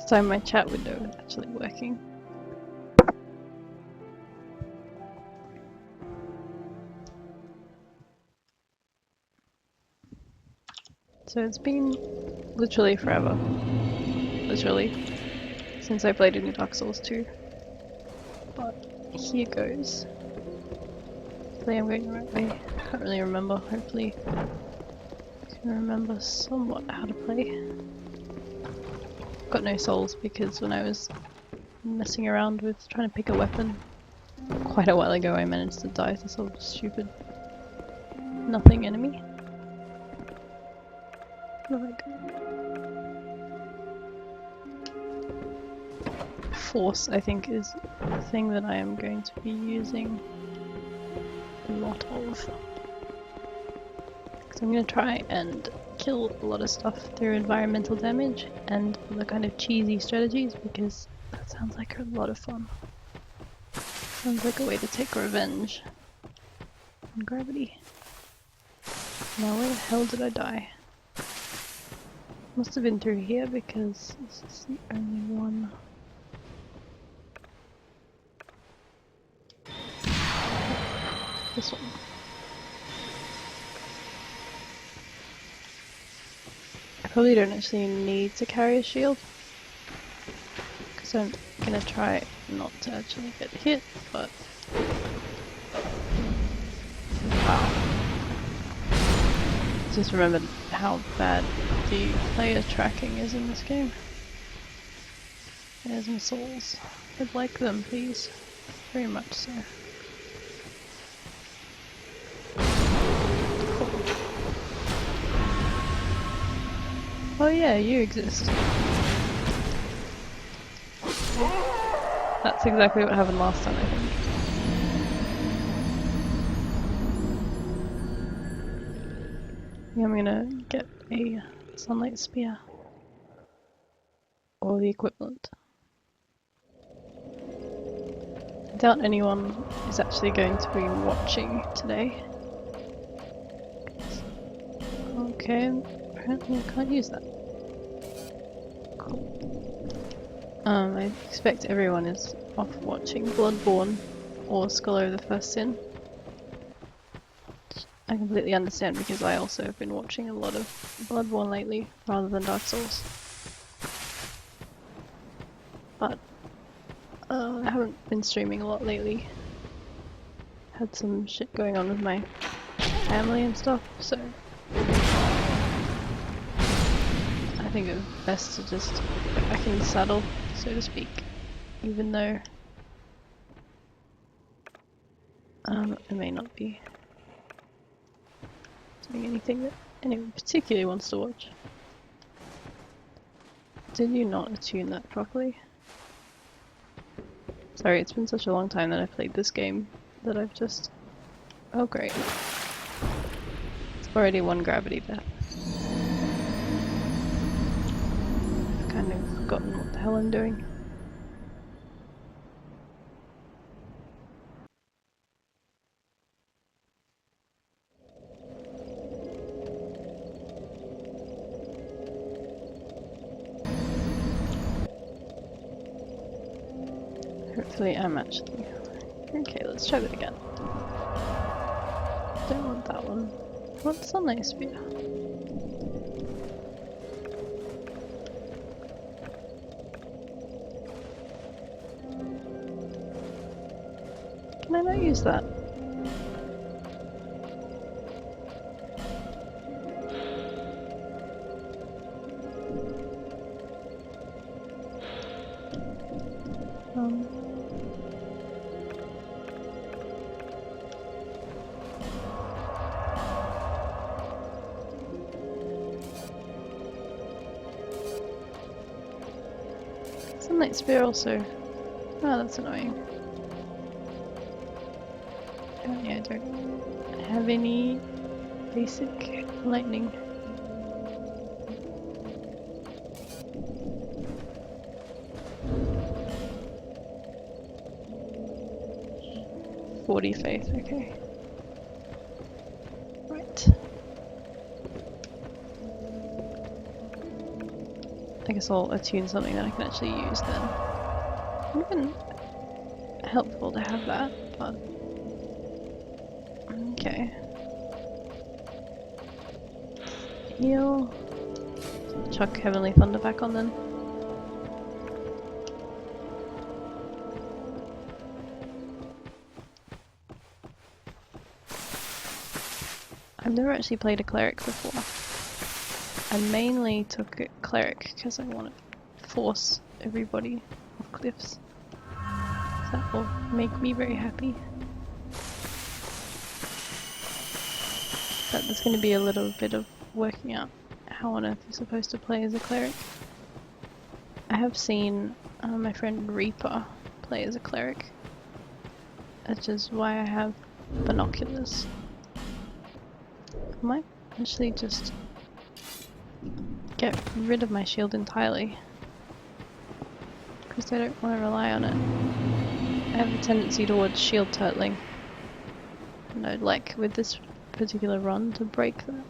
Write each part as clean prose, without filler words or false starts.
time my chat window is actually working. So it's been literally forever. Literally. Since I played in Dark Souls 2. But here goes. Hopefully I'm going the right way. Can't really remember. Hopefully I can remember somewhat how to play. Got no souls because when I was messing around with trying to pick a weapon quite a while ago I managed to die to some stupid nothing enemy. Where have I gone? Force, I think, is the thing that I am going to be using a lot of. So I'm going to try and kill a lot of stuff through environmental damage and the kind of cheesy strategies because that sounds like a lot of fun. Sounds like a way to take revenge on gravity. Now where the hell did I die? Must have been through here because this is the only one. This one. I probably don't actually need to carry a shield because I'm gonna try not to actually get hit, but wow. Just remembered how bad the player tracking is in this game. There's my souls. I'd like them, please. Very much so. Cool. Oh yeah, you exist. That's exactly what happened last time, I think. Yeah, I'm gonna get a sunlight spear. Or the equivalent. I doubt anyone is actually going to be watching today. Okay, apparently I can't use that. Cool. I expect everyone is off watching Bloodborne or Scholar of the First Sin. I completely understand because I also have been watching a lot of Bloodborne lately rather than Dark Souls. But I haven't been streaming a lot lately. Had some shit going on with my family and stuff, so I think it's best to just get back in the saddle, so to speak, even though I may not be doing anything that anyone particularly wants to watch. Did you not attune that properly? Sorry, it's been such a long time that I've played this game that I've just... Oh great. It's already one gravity death. I've kind of forgotten what the hell I'm doing. Hopefully I'm actually... Okay, let's try that again. Don't want that one. I want the sunlight spear. Can I not use that? Sunlight spear also. Oh, that's annoying. Apparently I don't have any basic lightning. Faith, okay. Right. I guess I'll attune something that I can actually use then. It would have been helpful to have that, but... Okay. Heal. Chuck Heavenly Thunder back on then. I've never actually played a cleric before. I mainly took a cleric because I want to force everybody off cliffs. That will make me very happy. But there's going to be a little bit of working out how on earth you're supposed to play as a cleric. I have seen my friend Reaper play as a cleric, which is why I have binoculars. I might actually just get rid of my shield entirely, because I don't want to rely on it. I have a tendency towards shield turtling, and I'd like, with this particular run, to break that.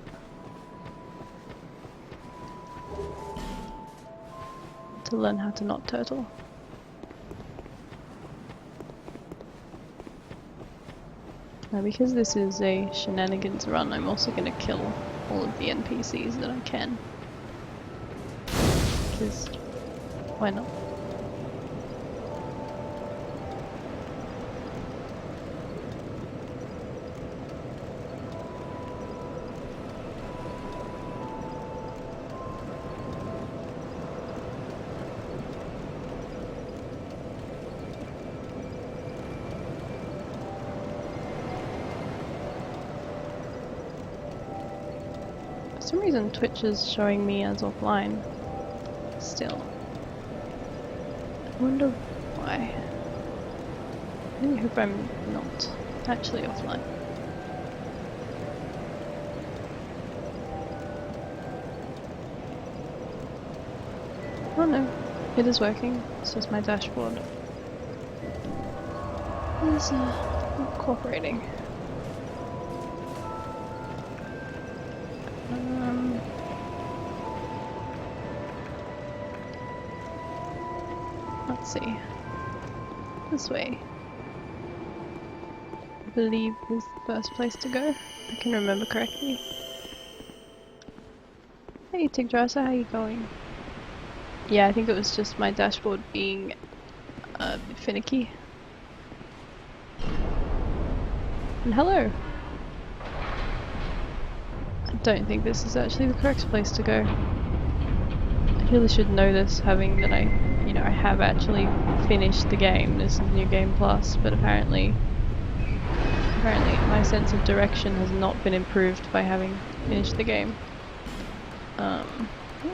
To learn how to not turtle. Now, because this is a shenanigans run, I'm also going to kill all of the NPCs that I can. Because, why not? For some reason Twitch is showing me as offline still. I wonder why. I really hope I'm not actually offline. Oh no, it is working. It's just my dashboard is not cooperating. Let's see. This way, I believe, is the first place to go. I can remember correctly. Hey Tigdrasa, how you going? Yeah, I think it was just my dashboard being a bit finicky. And hello! I don't think this is actually the correct place to go. I really should know this, having that I have actually finished the game. This is New Game Plus, but apparently my sense of direction has not been improved by having finished the game. I'll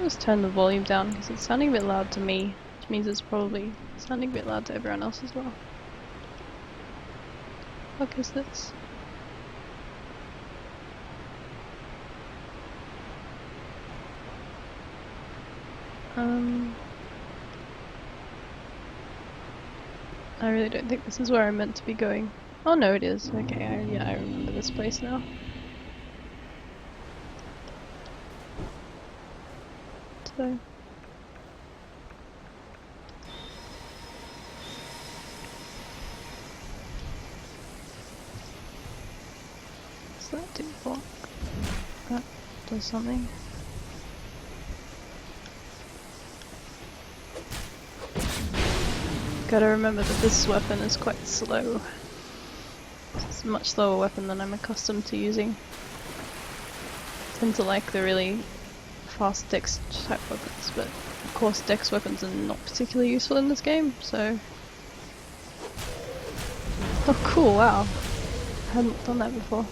just turn the volume down because it's sounding a bit loud to me, which means it's probably sounding a bit loud to everyone else as well. What is this? I really don't think this is where I'm meant to be going. Oh no, it is. Okay, I remember this place now. So... what's that do for? That does something. Gotta remember that this weapon is quite slow. It's a much slower weapon than I'm accustomed to using. I tend to like the really fast dex type weapons, but of course dex weapons are not particularly useful in this game, so... Oh cool, wow. I hadn't done that before.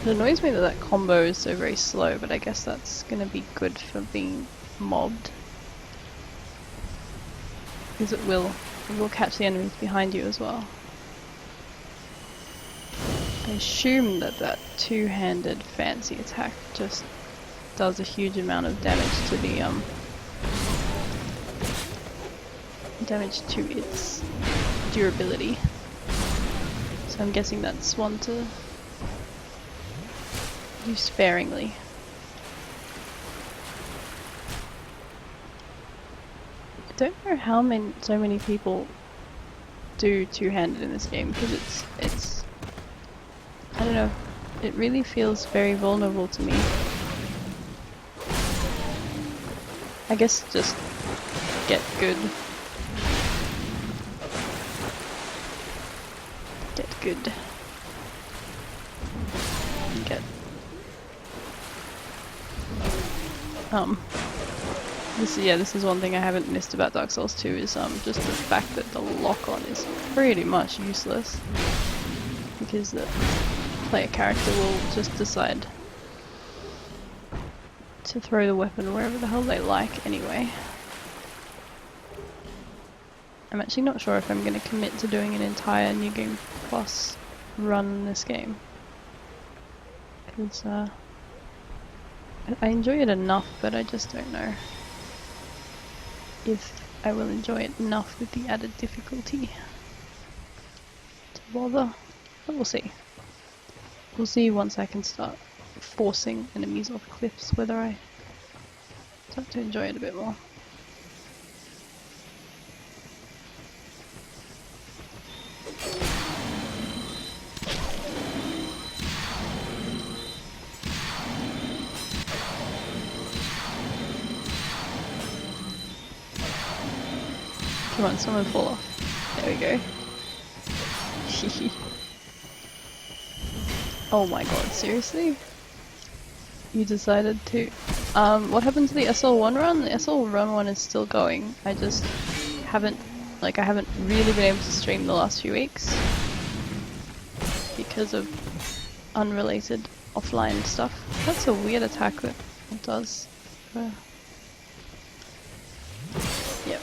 It annoys me that that combo is so very slow, but I guess that's gonna be good for being mobbed. Because it will catch the enemies behind you as well. I assume that that two-handed fancy attack just does a huge amount of damage to the damage to its durability. So I'm guessing that's one to use sparingly. I don't know how so many people do two-handed in this game, because it's I don't know, it really feels very vulnerable to me. I guess just get good. Get good. Get this is one thing I haven't missed about Dark Souls 2 is just the fact that the lock-on is pretty much useless, because the player character will just decide to throw the weapon wherever the hell they like anyway. I'm actually not sure if I'm going to commit to doing an entire New Game Plus run in this game, because I enjoy it enough, but I just don't know if I will enjoy it enough with the added difficulty to bother. But we'll see. We'll see once I can start forcing enemies off cliffs whether I start to enjoy it a bit more. Come on, someone fall off. There we go. Oh my god, seriously? You decided to... what happened to the SL1 run? The SL1 one is still going. I just haven't... I haven't really been able to stream the last few weeks because of unrelated offline stuff. That's a weird attack that it does. Yep.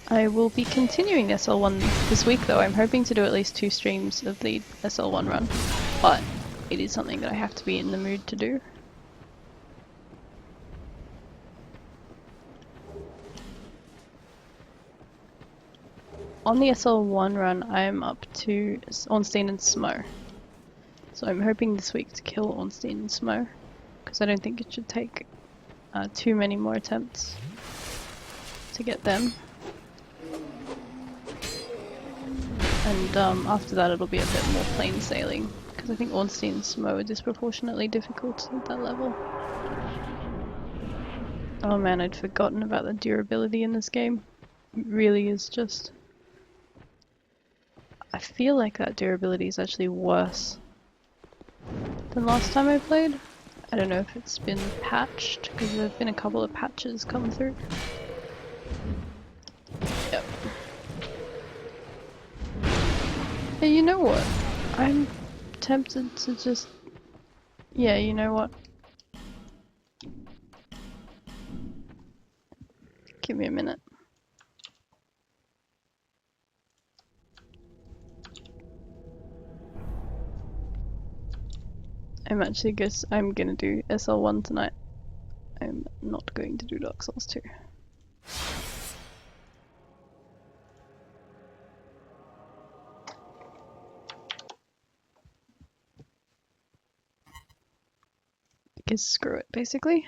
I will be continuing SL1 this week though. I'm hoping to do at least 2 streams of the SL1 run, but it is something that I have to be in the mood to do. On the SL1 run, I'm up to Ornstein and Smo. So I'm hoping this week to kill Ornstein and Smo, because I don't think it should take too many more attempts to get them. And after that it'll be a bit more plain sailing, because I think Ornstein and Smo are disproportionately difficult at that level. Oh man, I'd forgotten about the durability in this game. It really is just... I feel like that durability is actually worse than last time I played. I don't know if it's been patched, because there have been a couple of patches come through. Yep. Hey, you know what? I'm tempted to just... Yeah, you know what? Give me a minute. I'm gonna do SL1 tonight. I'm not going to do Dark Souls 2. Because screw it, basically.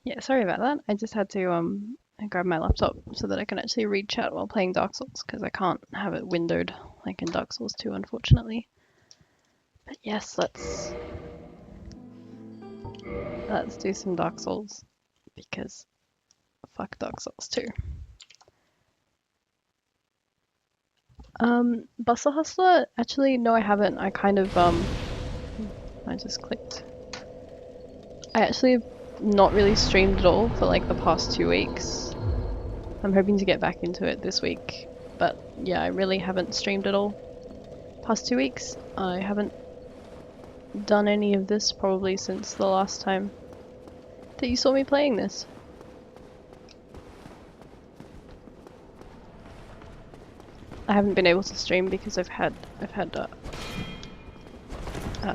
Yeah, sorry about that. I just had to grab my laptop so that I can actually read chat while playing Dark Souls because I can't have it windowed like in Dark Souls 2, unfortunately. But yes, let's do some Dark Souls because fuck Dark Souls 2. Bustle Hustler? Actually, no, I haven't. I kind of I just clicked. I actually have not really streamed at all for like the past 2 weeks. I'm hoping to get back into it this week, but yeah, I really haven't streamed at all. Past 2 weeks, I haven't done any of this probably since the last time that you saw me playing this. I haven't been able to stream because I've had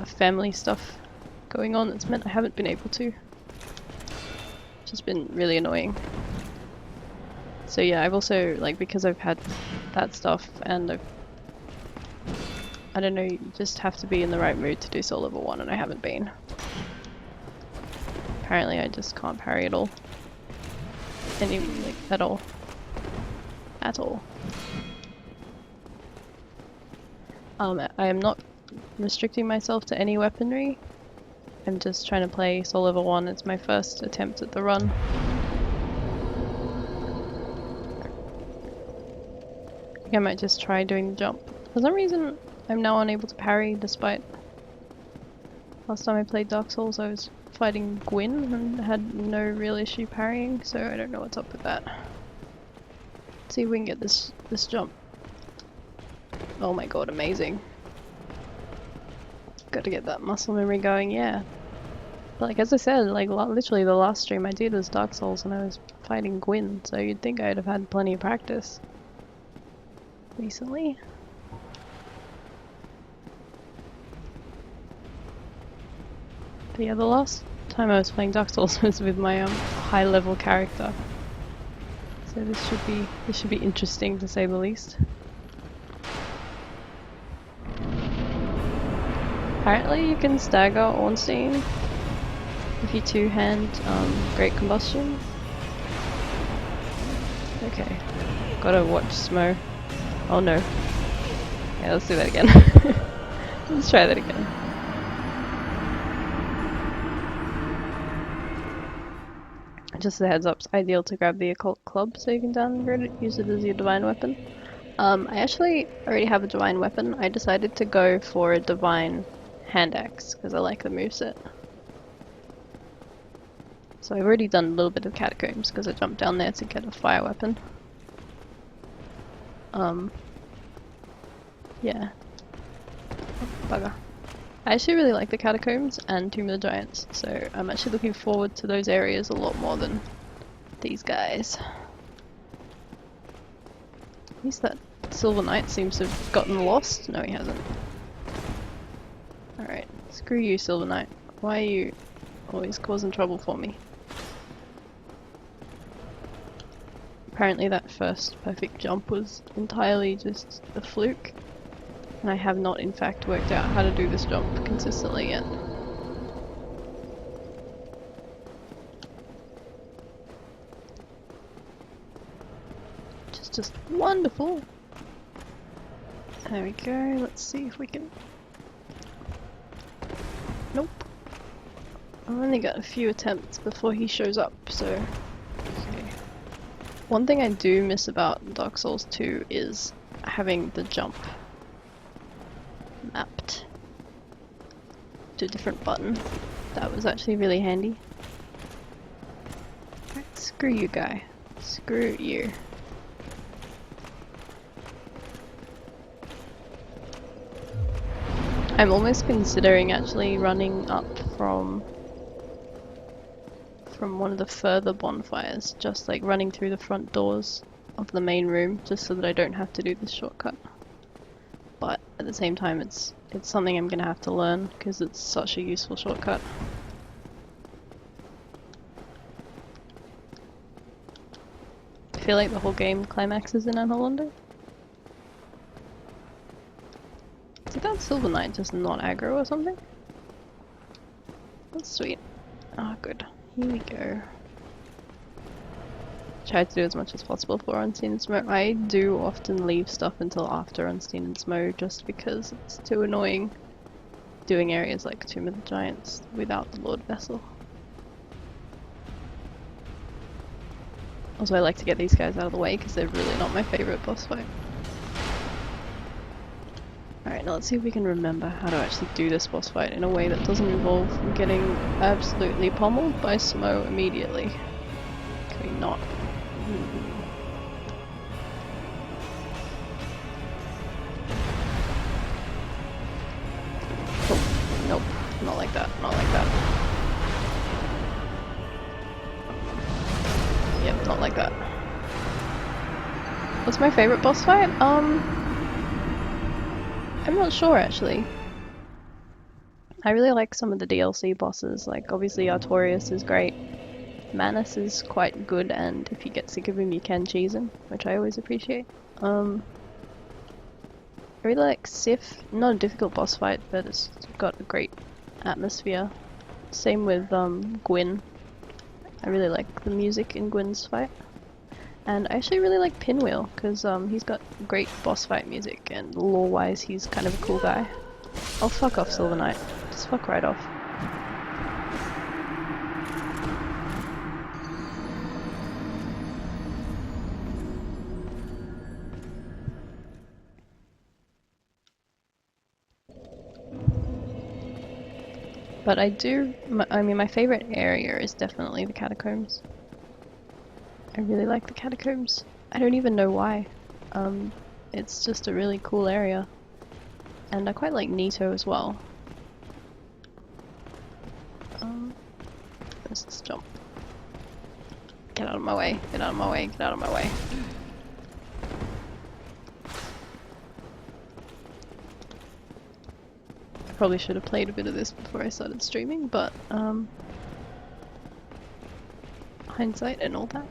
family stuff going on that's meant I haven't been able to. Which has been really annoying. So yeah, I've also, like, because I've had that stuff and I don't know, you just have to be in the right mood to do Soul Level 1 and I haven't been. Apparently I just can't parry at all. At all. At all. I am not restricting myself to any weaponry. I'm just trying to play Soul Level 1. It's my first attempt at the run. I think I might just try doing the jump. For some reason, I'm now unable to parry despite last time I played Dark Souls I was fighting Gwyn and had no real issue parrying, so I don't know what's up with that. Let's see if we can get this jump. Oh my god, amazing. Got to get that muscle memory going, yeah. But like as I said, like literally the last stream I did was Dark Souls and I was fighting Gwyn, so you'd think I'd have had plenty of practice recently. But yeah, the last time I was playing Dark Souls was with my high level character. So this should be interesting to say the least. Apparently you can stagger Ornstein if you two-hand Great Combustion. Okay, gotta watch Smo. Oh no. Yeah, let's do that again. Let's try that again. Just a heads up, it's ideal to grab the Occult Club so you can downgrade it, use it as your Divine Weapon. I actually already have a Divine Weapon. I decided to go for a Divine Hand Axe because I like the moveset. So I've already done a little bit of Catacombs because I jumped down there to get a fire weapon. Yeah. Oh, bugger. I actually really like the Catacombs and Tomb of the Giants, so I'm actually looking forward to those areas a lot more than these guys. At least that Silver Knight seems to have gotten lost. No, he hasn't. Alright, screw you, Silver Knight. Why are you always causing trouble for me? Apparently that first perfect jump was entirely just a fluke. And I have not in fact worked out how to do this jump consistently yet. Which is just wonderful! There we go, let's see if we can... Nope. I've only got a few attempts before he shows up, so... Okay. One thing I do miss about Dark Souls 2 is having the jump mapped to a different button. That was actually really handy. Right, screw you, guy. Screw you. I'm almost considering actually running up from one of the further bonfires, just like running through the front doors of the main room, just so that I don't have to do this shortcut. But at the same time, it's something I'm gonna have to learn because it's such a useful shortcut. I feel like the whole game climaxes in Anholondo. Did that Silver Knight just not aggro or something? That's sweet. Oh, good. Here we go. tried to do as much as possible for Unseen and Smoke. I do often leave stuff until after Unseen and Smoke just because it's too annoying doing areas like Tomb of the Giants without the Lord Vessel. Also, I like to get these guys out of the way because they're really not my favourite boss fight. Alright, now let's see if we can remember how to actually do this boss fight in a way that doesn't involve getting absolutely pummeled by Smo immediately. Can we not? Oh, nope. Not like that. Not like that. Yep, not like that. What's my favorite boss fight? I'm not sure actually. I really like some of the DLC bosses, like obviously Artorias is great. Manus is quite good, and if you get sick of him you can cheese him, which I always appreciate. I really like Sif, not a difficult boss fight, but it's got a great atmosphere. Same with Gwyn. I really like the music in Gwyn's fight. And I actually really like Pinwheel, because he's got great boss fight music, and lore-wise he's kind of a cool guy. Oh, fuck off, Silver Knight. Just fuck right off. But I mean my favorite area is definitely the catacombs. I really like the catacombs. I don't even know why. It's just a really cool area. And I quite like Nito as well. Let's just jump. Get out of my way, get out of my way, get out of my way. I probably should have played a bit of this before I started streaming, but hindsight and all that.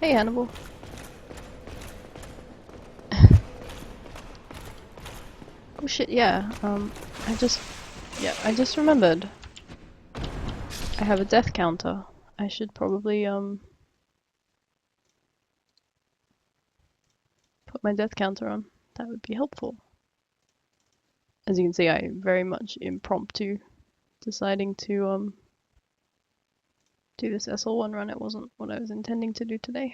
Hey Hannibal. Oh shit, yeah, I just remembered. I have a death counter. I should probably put my death counter on. That would be helpful. As you can see, I very much impromptu deciding to do this SL1 run. It wasn't what I was intending to do today.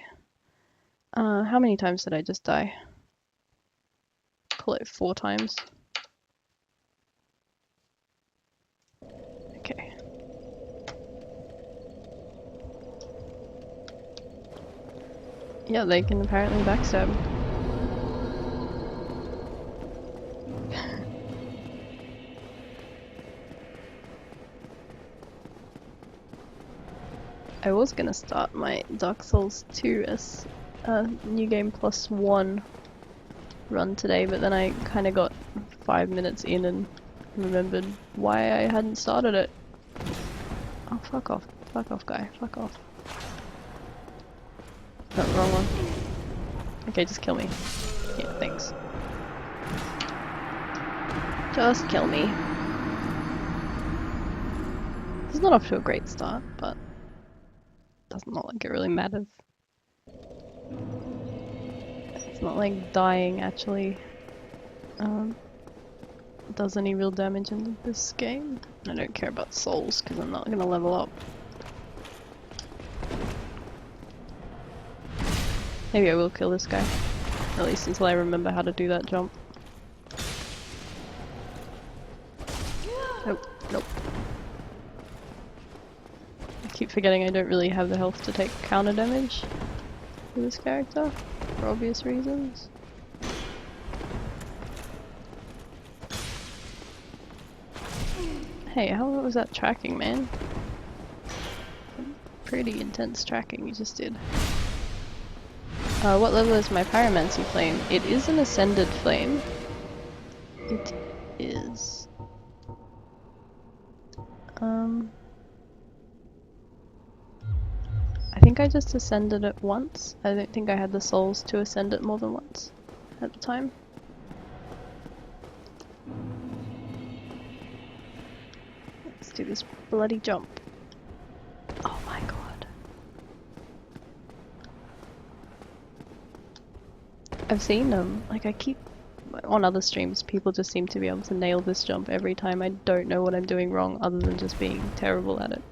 How many times did I just die? Call it 4 times. Okay. Yeah, they can apparently backstab. I was gonna start my Dark Souls 2 as a New Game Plus 1 run today, but then I kinda got 5 minutes in and remembered why I hadn't started it. Oh, fuck off. Fuck off, guy. Fuck off. No, wrong one. Okay, just kill me. Yeah, thanks. Just kill me. It's not off to a great start, but doesn't look like it really matters. It's not like dying actually does any real damage in this game. I don't care about souls because I'm not gonna level up. Maybe I will kill this guy. At least until I remember how to do that jump. Nope, nope. I keep forgetting I don't really have the health to take counter damage for this character, for obvious reasons. Hey, how was that tracking, man? Pretty intense tracking you just did. What level is my Pyromancy Flame? It is an Ascended Flame. It is... I think I just ascended it once. I don't think I had the souls to ascend it more than once at the time. Let's do this bloody jump. Oh my god. I've seen like I keep on other streams, people just seem to be able to nail this jump every time. I don't know what I'm doing wrong other than just being terrible at it.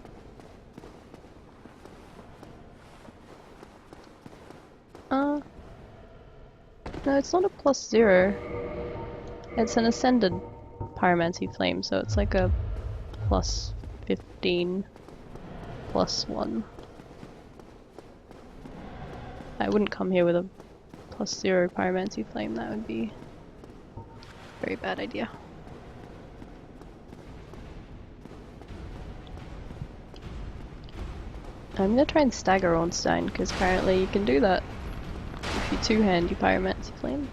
No, it's not a +0. It's an ascended pyromancy flame, so it's like a +15 +1. I wouldn't come here with a +0 pyromancy flame, that would be a very bad idea. I'm gonna try and stagger Ornstein, because apparently you can do that if you two-hand your pyromancy flame.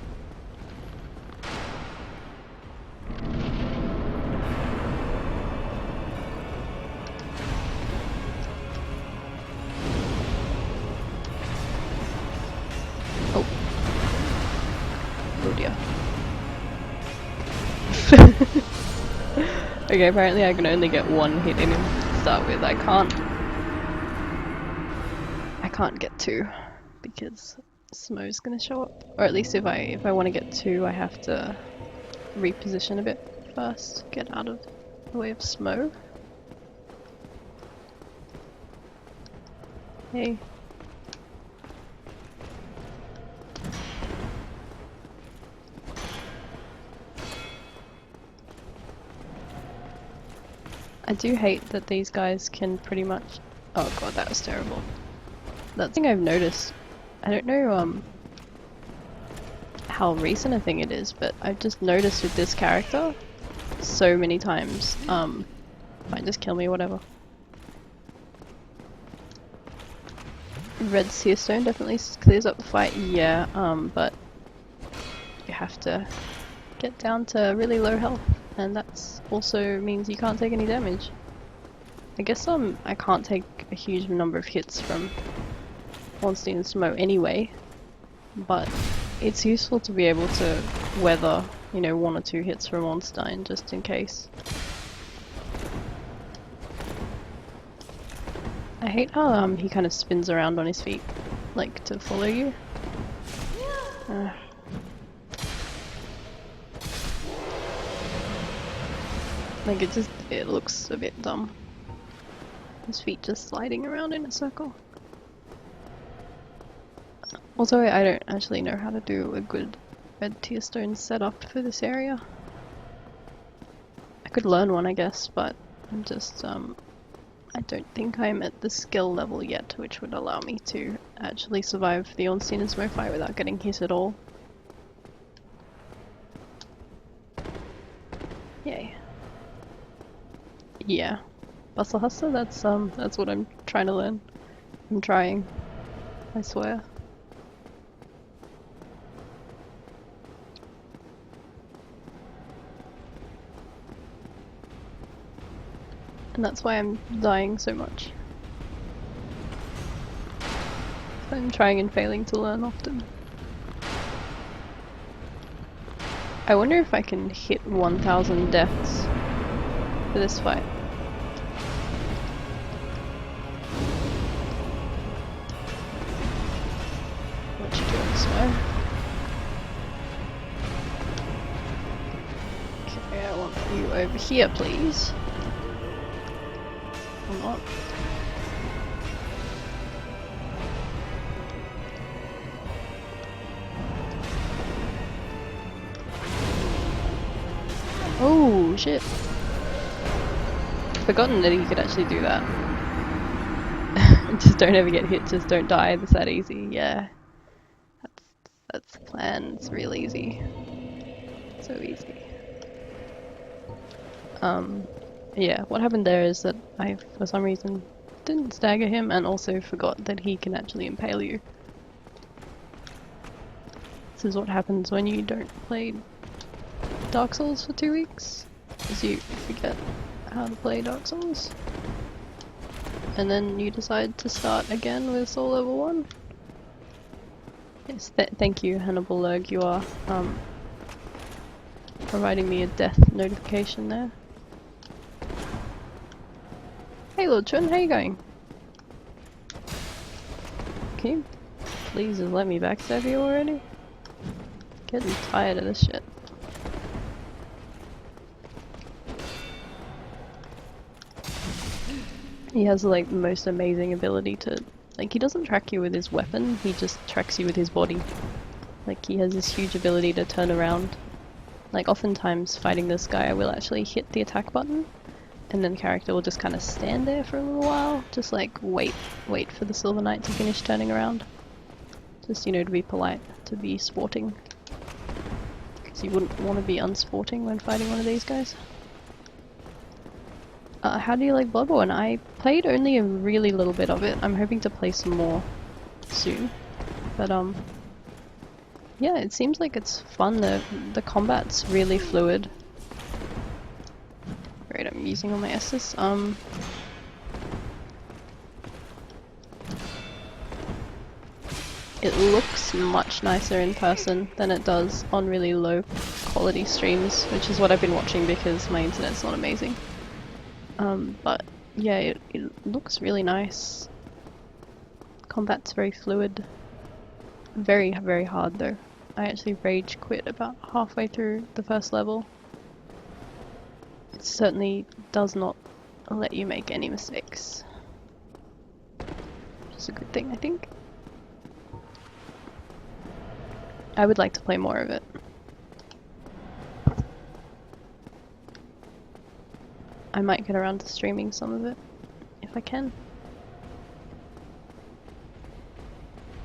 Oh. Oh dear. Okay, apparently I can only get one hit in him to start with. I can't get two because Smo's gonna show up. Or at least if I want to get two, I have to reposition a bit first, get out of the way of Smo. Hey. I do hate that these guys can pretty much— oh god, that was terrible. That thing I've noticed, I don't know how recent a thing it is, but I've just noticed with this character so many times, fine, just kill me, whatever. Red Seer Stone definitely clears up the fight, yeah, but you have to get down to really low health, and that's also means you can't take any damage. I guess I can't take a huge number of hits from Ornstein and Smo anyway, but it's useful to be able to weather, you know, 1 or 2 hits from Ornstein just in case. I hate how he kind of spins around on his feet, like to follow you. Like it looks a bit dumb. His feet just sliding around in a circle. Also, I don't actually know how to do a good red tier stone setup for this area. I could learn one, I guess, but I'm just, I don't think I'm at the skill level yet, which would allow me to actually survive the Ornstein and Smo fight without getting hit at all. Yay. Yeah. Bustle Hustler, that's what I'm trying to learn. I'm trying. I swear. And that's why I'm dying so much. I'm trying and failing to learn often. I wonder if I can hit 1000 deaths for this fight. What you doing, Smo? Okay, I want you over here, please. Or not. Oh shit! Forgotten that he could actually do that. Just don't ever get hit, just don't die, it's that easy, yeah. That's the plan, it's real easy. So easy. Yeah, what happened there is that I, for some reason, didn't stagger him and also forgot that he can actually impale you. This is what happens when you don't play Dark Souls for 2 weeks, is you forget how to play Dark Souls. And then you decide to start again with Soul Level 1. Yes, thank you Hannibal Lurg, you are providing me a death notification there. Hey Lord Chun, how you going? Can you please just let me backstab you already? Getting tired of this shit. He has like the most amazing ability to, like, he doesn't track you with his weapon, he just tracks you with his body. Like, he has this huge ability to turn around. Like, oftentimes fighting this guy I will actually hit the attack button, and then the character will just kind of stand there for a little while, just like wait for the Silver Knight to finish turning around. Just, you know, to be polite, to be sporting. Because you wouldn't want to be unsporting when fighting one of these guys. How do you like Bloodborne? I played only a really little bit of it. I'm hoping to play some more soon. But yeah, it seems like it's fun. The combat's really fluid. Great, I'm using all my S's. It looks much nicer in person than it does on really low quality streams, which is what I've been watching because my internet's not amazing. But yeah, it looks really nice. Combat's very fluid. Very, very hard though. I actually rage quit about halfway through the first level. It certainly does not let you make any mistakes. Which is a good thing, I think. I would like to play more of it. I might get around to streaming some of it, if I can.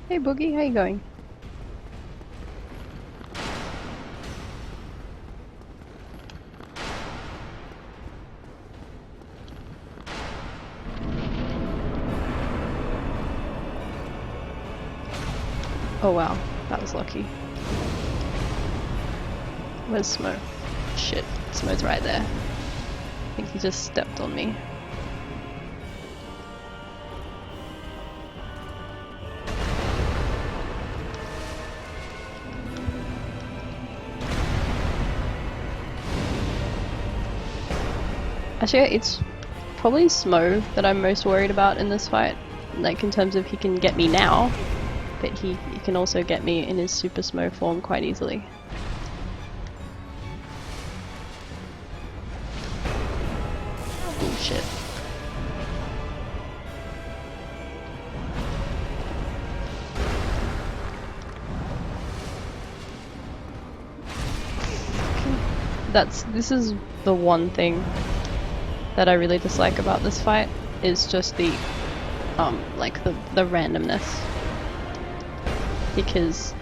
Hey Boogie, how you going? Oh wow, that was lucky. Where's Smo? Shit, Smo's right there. I think he just stepped on me. Actually, it's probably Smo that I'm most worried about in this fight. Like, in terms of he can get me now, but he can also get me in his Super Smo form quite easily. Bullshit. This is the one thing that I really dislike about this fight, is just the like the randomness. Because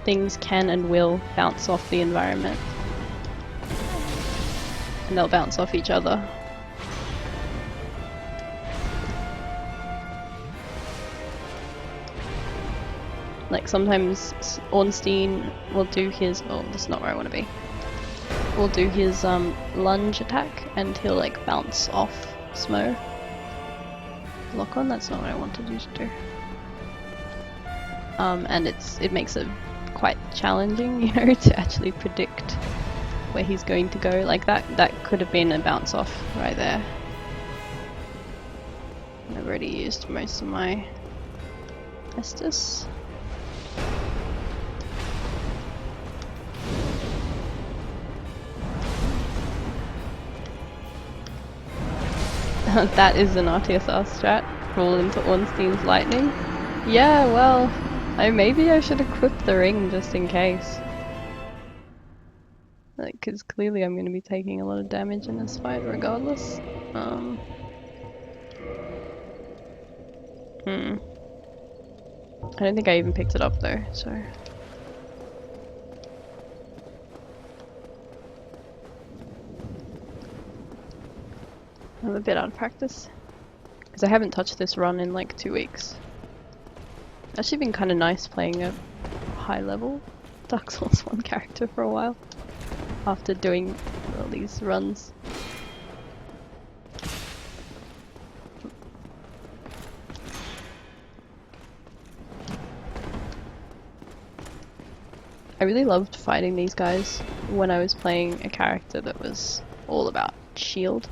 things can and will bounce off the environment. And they'll bounce off each other. Like sometimes Ornstein will do his, oh, that's not where I want to be. Will do his lunge attack and he'll like bounce off Smo. Lock on, that's not what I wanted you to do. And it makes it quite challenging, you know, to actually predict where he's going to go. Like that could have been a bounce off right there. I've already used most of my Estus. That is an RTSR strat. Roll into Ornstein's lightning. Yeah, well, maybe I should equip the ring just in case. Like, because clearly I'm going to be taking a lot of damage in this fight regardless. I don't think I even picked it up though, so... I'm a bit out of practice. Because I haven't touched this run in like 2 weeks. It's actually been kind of nice playing a high level Dark Souls 1 character for a while. After doing all these runs. I really loved fighting these guys when I was playing a character that was all about shield.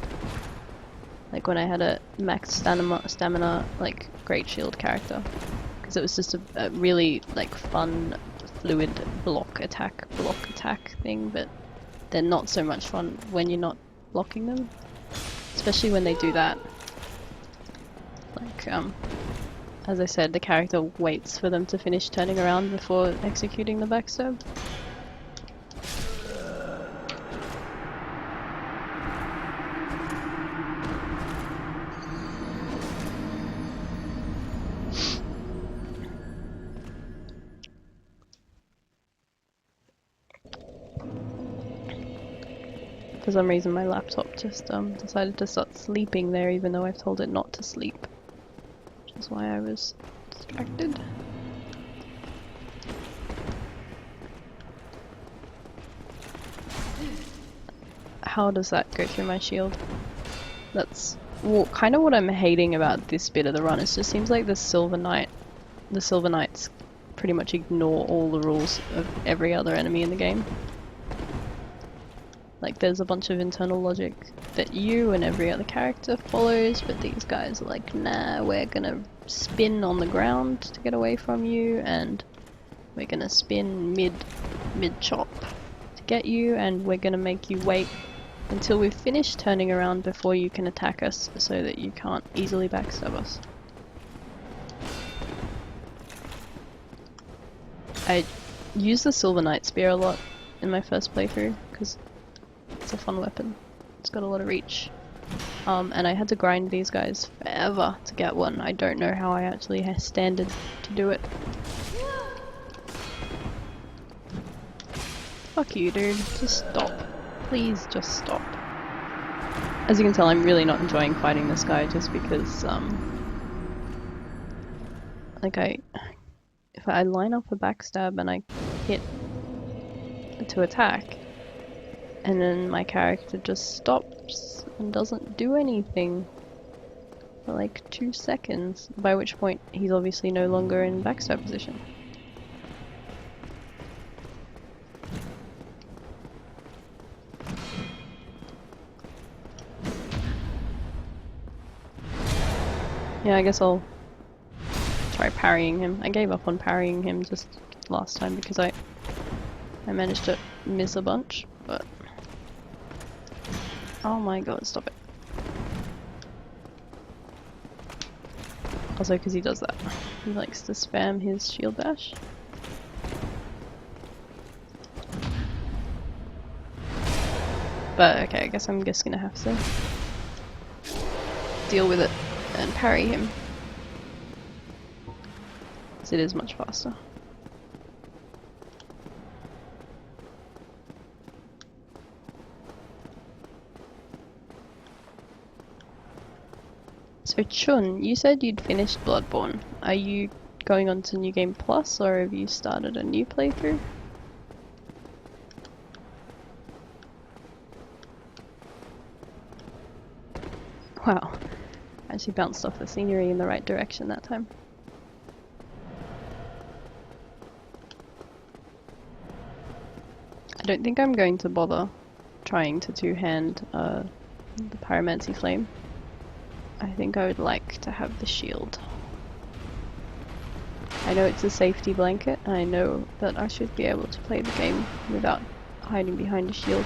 Like when I had a max stamina like great shield character. Because it was just a really like fun fluid block attack thing, but they're not so much fun when you're not blocking them, especially when they do that. Like, as I said, the character waits for them to finish turning around before executing the backstab. For some reason my laptop just decided to start sleeping there even though I've told it not to sleep. Which is why I was distracted. How does that go through my shield? That's kind of what I'm hating about this bit of the run. It just seems like the Silver Knights pretty much ignore all the rules of every other enemy in the game. Like, there's a bunch of internal logic that you and every other character follows, but these guys are like, nah, we're gonna spin on the ground to get away from you, and we're gonna spin mid-chop to get you, and we're gonna make you wait until we've finished turning around before you can attack us so that you can't easily backstab us. I used the Silver Knight Spear a lot in my first playthrough, because it's a fun weapon. It's got a lot of reach. And I had to grind these guys forever to get one. I don't know how I actually standard to do it. Fuck you, dude. Just stop. Please just stop. As you can tell, I'm really not enjoying fighting this guy just because, like if I line up a backstab and I hit to attack, and then my character just stops and doesn't do anything for like 2 seconds, by which point he's obviously no longer in backstab position. Yeah, I guess I'll try parrying him. I gave up on parrying him just last time because I managed to miss a bunch, but oh my god, stop it. Also because he does that. He likes to spam his shield bash. But okay, I guess I'm just gonna have to deal with it and parry him. Because it is much faster. So Chun, you said you'd finished Bloodborne. Are you going on to New Game Plus, or have you started a new playthrough? Wow, I actually bounced off the scenery in the right direction that time. I don't think I'm going to bother trying to two-hand the Pyromancy Flame. I think I would like to have the shield. I know it's a safety blanket, and I know that I should be able to play the game without hiding behind a shield,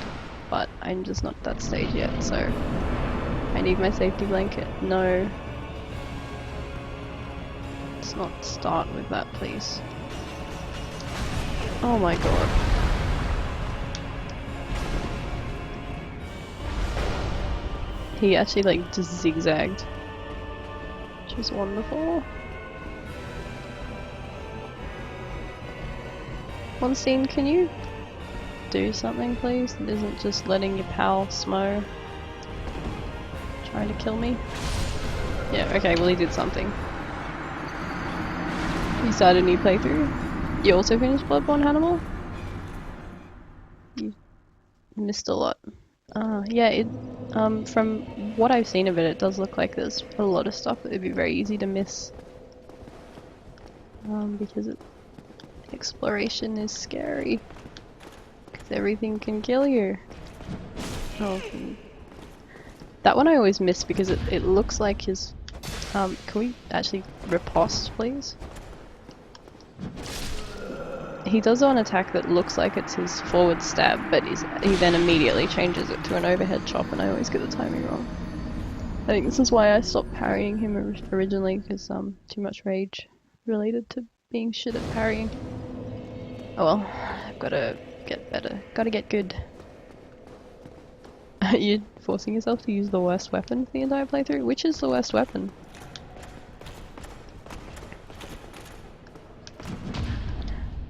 but I'm just not at that stage yet, so I need my safety blanket. No. Let's not start with that, please. Oh my god. He actually like just zigzagged, which was wonderful. One scene, can you do something please that isn't just letting your pal Smo trying to kill me? Yeah, okay, well he did something. You started a new playthrough? You also finished Bloodborne, Hannibal? You missed a lot. Yeah, it from what I've seen of it, it does look like there's a lot of stuff that would be very easy to miss. Because exploration is scary. Because everything can kill you. Oh, that one I always miss because it looks like his... can we actually riposte, please? he does one attack that looks like it's his forward stab, but he then immediately changes it to an overhead chop, and I always get the timing wrong. I think this is why I stopped parrying him originally, because too much rage related to being shit at parrying. Oh well, I've gotta get better. Gotta get good. You're forcing yourself to use the worst weapon for the entire playthrough? Which is the worst weapon?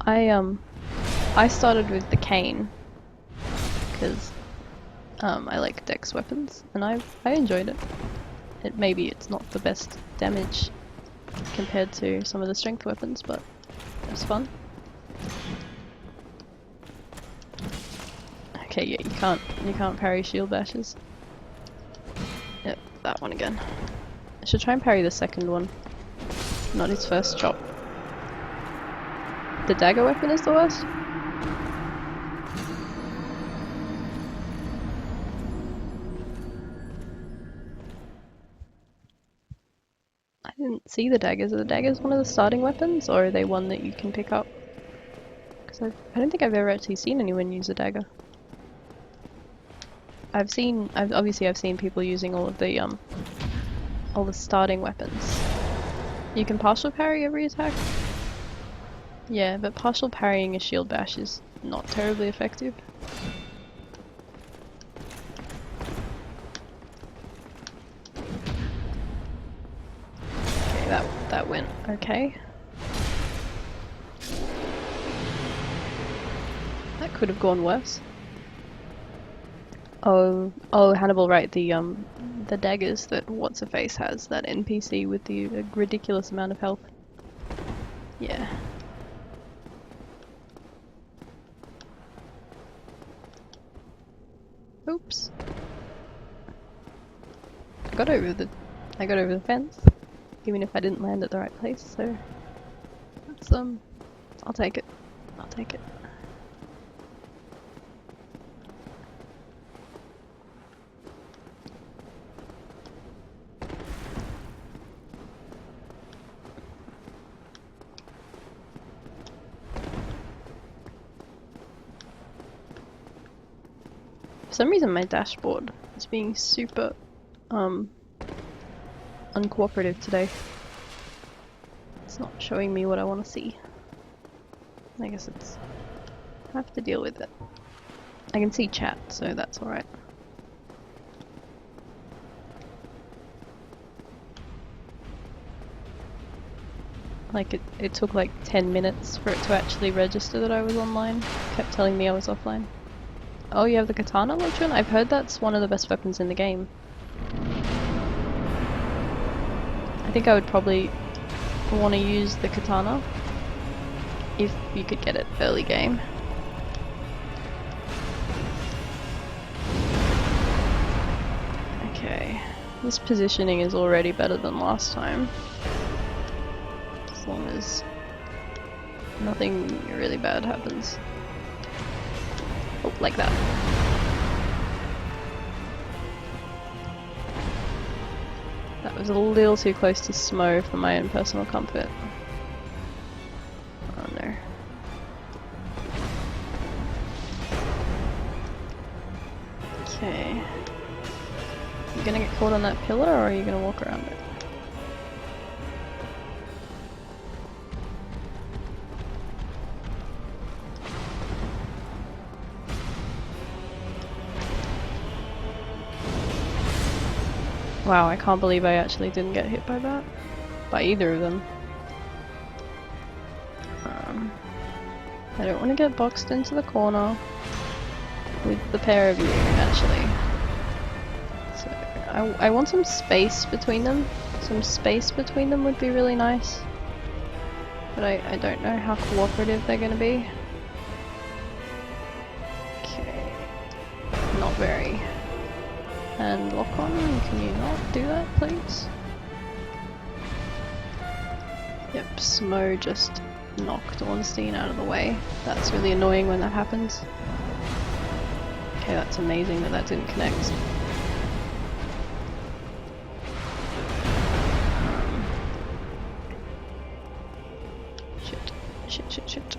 I started with the cane because I like dex weapons and I enjoyed it. Maybe it's not the best damage compared to some of the strength weapons, but it was fun. Okay, yeah, you can't parry shield bashes. Yep, that one again. I should try and parry the second one, not his first chop. The dagger weapon is the worst? I didn't see the daggers. Are the daggers one of the starting weapons, or are they one that you can pick up? Because I don't think I've ever actually seen anyone use a dagger. I've seen people using all the starting weapons. You can partial parry every attack. Yeah, but partial parrying a shield bash is not terribly effective. Okay, that went okay. That could have gone worse. Oh, Hannibal, right, the daggers that What's-Her-Face has, that NPC with the ridiculous amount of health. Yeah. Oops. I got over the fence, even if I didn't land at the right place, so that's I'll take it. I'll take it. For some reason my dashboard is being super uncooperative today. It's not showing me what I want to see. I guess I have to deal with it. I can see chat, so that's alright. Like it took like 10 minutes for it to actually register that I was online. It kept telling me I was offline. Oh, you have the katana launcher? I've heard that's one of the best weapons in the game. I think I would probably want to use the katana if you could get it early game. Okay, this positioning is already better than last time. As long as nothing really bad happens. Oh, like that. That was a little too close to Smo for my own personal comfort. Oh no. Okay. You gonna get caught on that pillar, or are you gonna walk around it? Wow, I can't believe I actually didn't get hit by that. By either of them. I don't want to get boxed into the corner with the pair of you, actually. So, I want some space between them. Some space between them would be really nice. But I don't know how cooperative they're going to be. Okay. Not very. And lock on, can you not do that, please? Yep, Smo just knocked Ornstein out of the way. That's really annoying when that happens. Okay, that's amazing that that didn't connect. Shit.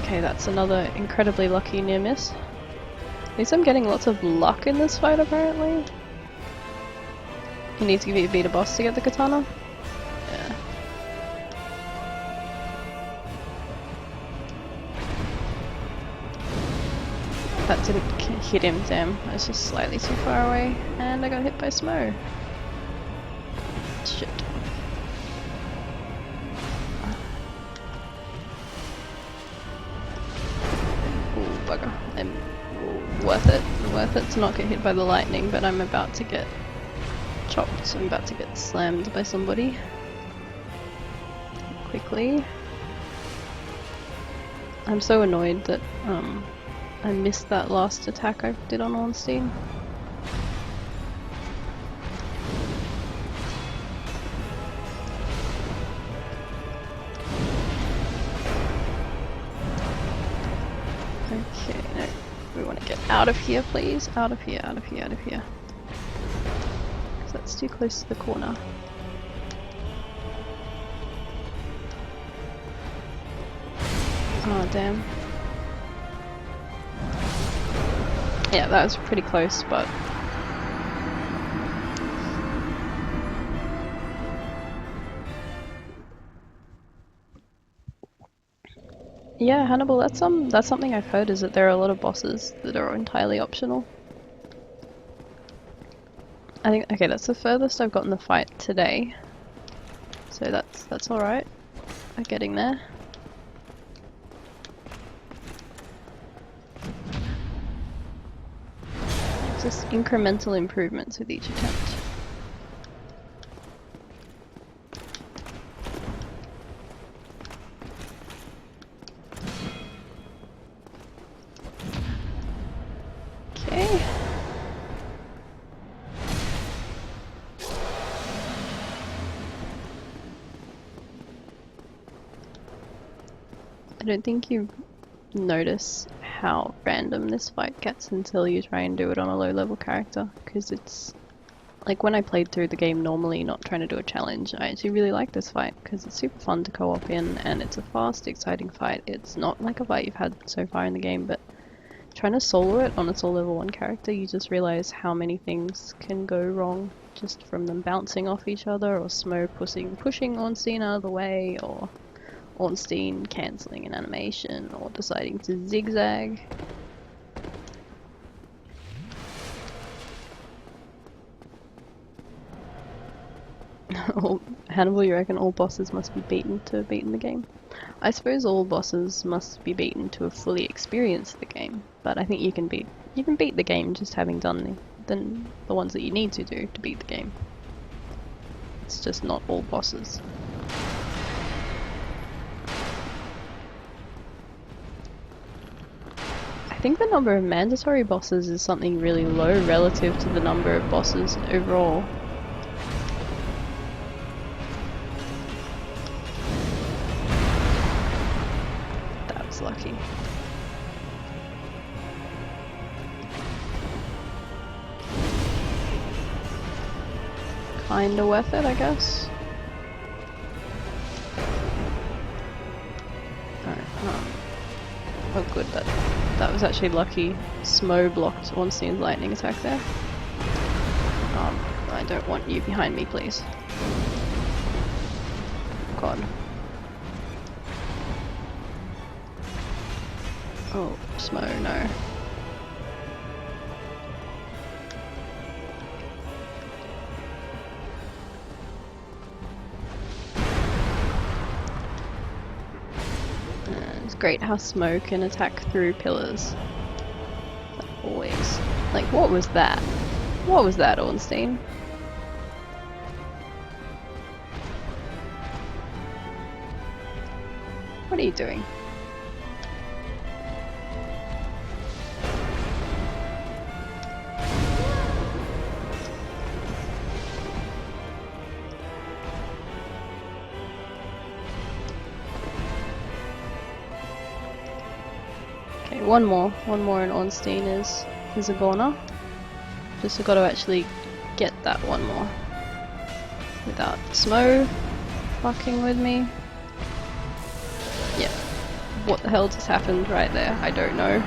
Okay, that's another incredibly lucky near miss. At least I'm getting lots of luck in this fight apparently. You need to beat a boss to get the katana? Yeah. That didn't hit him, damn. I was just slightly too far away and I got hit by Smo. Shit. Ooh, bugger. Worth it to not get hit by the lightning, but I'm about to get chopped. I'm about to get slammed by somebody. Quickly. I'm so annoyed that I missed that last attack I did on Ornstein. Okay, no. We want to get out of here, please. Out of here, out of here, out of here. Because that's too close to the corner. Oh, damn. Yeah, that was pretty close, but... Yeah, Hannibal, that's something I've heard, is that there are a lot of bosses that are entirely optional. I think, okay, that's the furthest I've gotten the fight today. So that's alright. I'm getting there. Just incremental improvements with each attempt. Okay. I don't think you notice how random this fight gets until you try and do it on a low level character, because it's like when I played through the game normally, not trying to do a challenge, I actually really like this fight because it's super fun to co-op in and it's a fast, exciting fight. It's not like a fight you've had so far in the game, but trying to solo it on a solo level 1 character, you just realize how many things can go wrong just from them bouncing off each other, or Smo pushing Ornstein out of the way, or Ornstein cancelling an animation, or deciding to zigzag. Hannibal, you reckon all bosses must be beaten to have beaten the game? I suppose all bosses must be beaten to have fully experienced the game, but I think you can beat the game just having done the ones that you need to do to beat the game. It's just not all bosses. I think the number of mandatory bosses is something really low relative to the number of bosses overall. That was lucky. Kinda worth it, I guess. Alright, oh good, that was actually lucky. Smo blocked Ornstein's lightning attack there. I don't want you behind me, please. God. Oh, Smo, no. It's great how Smo can attack through pillars. Always. Like, what was that? What was that, Ornstein? What are you doing? Okay, one more and Ornstein is a goner. Just got to actually get that one more without Smo fucking with me. Yep, What the hell just happened right there? I don't know.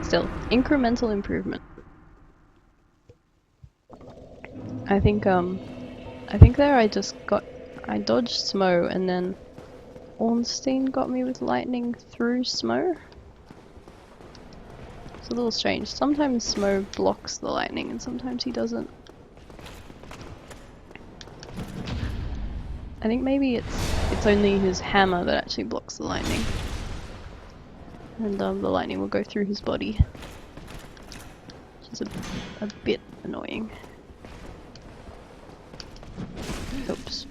Still, incremental improvement. I think there I dodged Smo and then Ornstein got me with lightning through Smo. It's a little strange. Sometimes Smo blocks the lightning and sometimes he doesn't. I think maybe it's only his hammer that actually blocks the lightning. And the lightning will go through his body. Which is a bit annoying. Oops.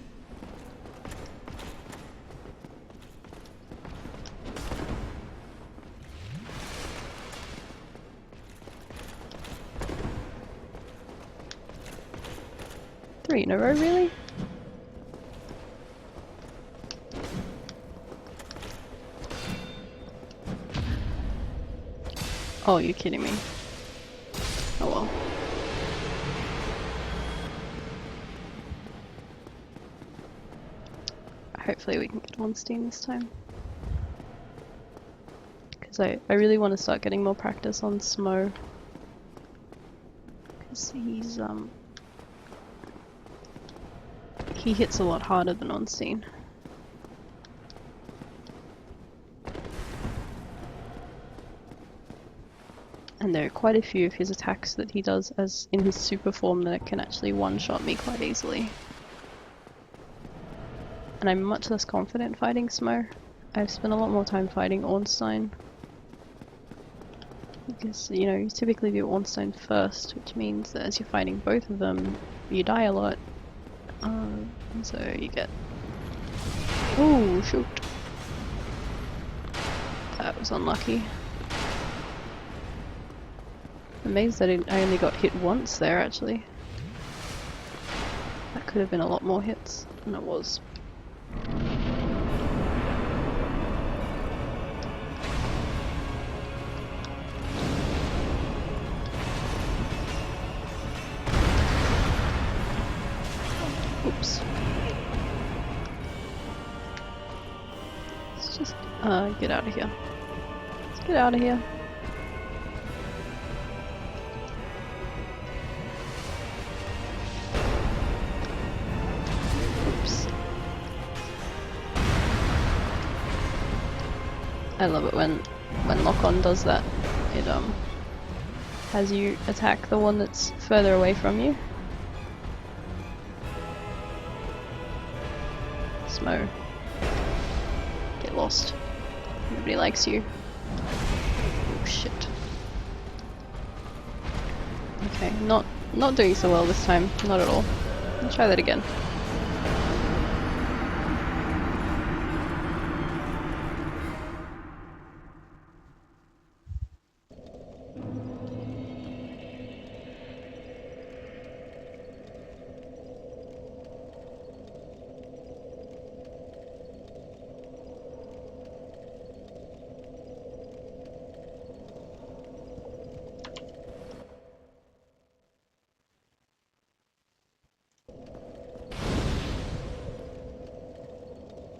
Three in a row, really? Oh, you're kidding me. Oh well. Hopefully we can get Ornstein this time. Because I really want to start getting more practice on Smo. Because he hits a lot harder than Ornstein. And there are quite a few of his attacks that he does as in his super form that can actually one-shot me quite easily. And I'm much less confident fighting Smo. I've spent a lot more time fighting Ornstein. Because, you know, you typically do Ornstein first, which means that as you're fighting both of them, you die a lot. So you get... Oh, shoot. That was unlucky. Amazed that I only got hit once there, actually. That could have been a lot more hits than it was. Oops. Let's just get out of here. Let's get out of here. I love it when lock-on does that. It has you attack the one that's further away from you. Smo. Get lost. Nobody likes you. Oh shit. Okay, not doing so well this time. Not at all. Let's try that again.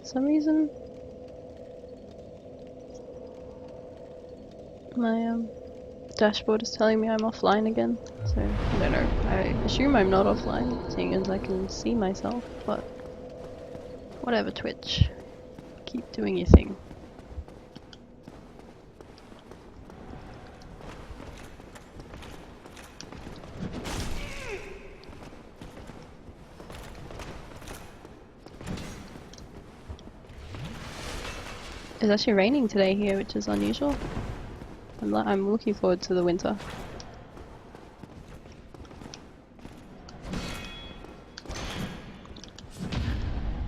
For some reason my dashboard is telling me I'm offline again, so I don't know. I assume I'm not offline, seeing as I can see myself, but whatever, Twitch. Keep doing your thing. It's actually raining today here, which is unusual. I'm looking forward to the winter.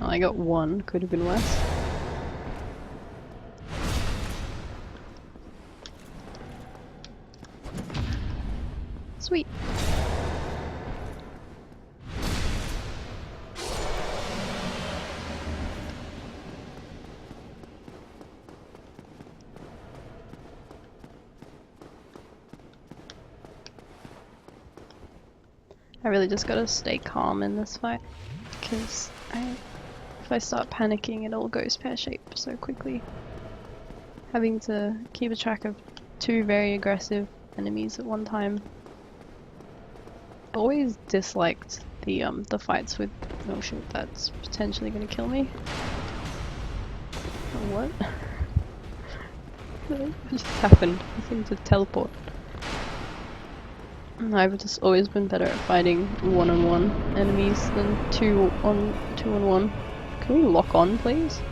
Oh, I got one, could have been worse. Sweet. I really just gotta stay calm in this fight, because if I start panicking, it all goes pear-shaped so quickly. Having to keep a track of two very aggressive enemies at one time. Always disliked the fights with oh shit, that's potentially gonna kill me. What? What just happened? I seem to teleport. I've just always been better at fighting one-on-one enemies than two-on-one. Can we lock on, please?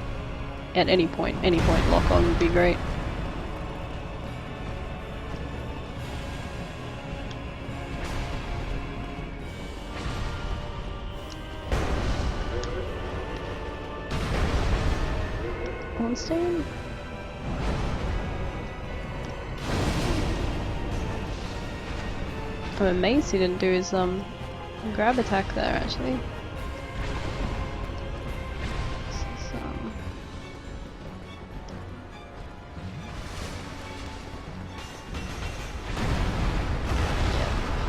At any point, lock on would be great. Ornstein? I'm amazed he didn't do his grab attack there actually. This is,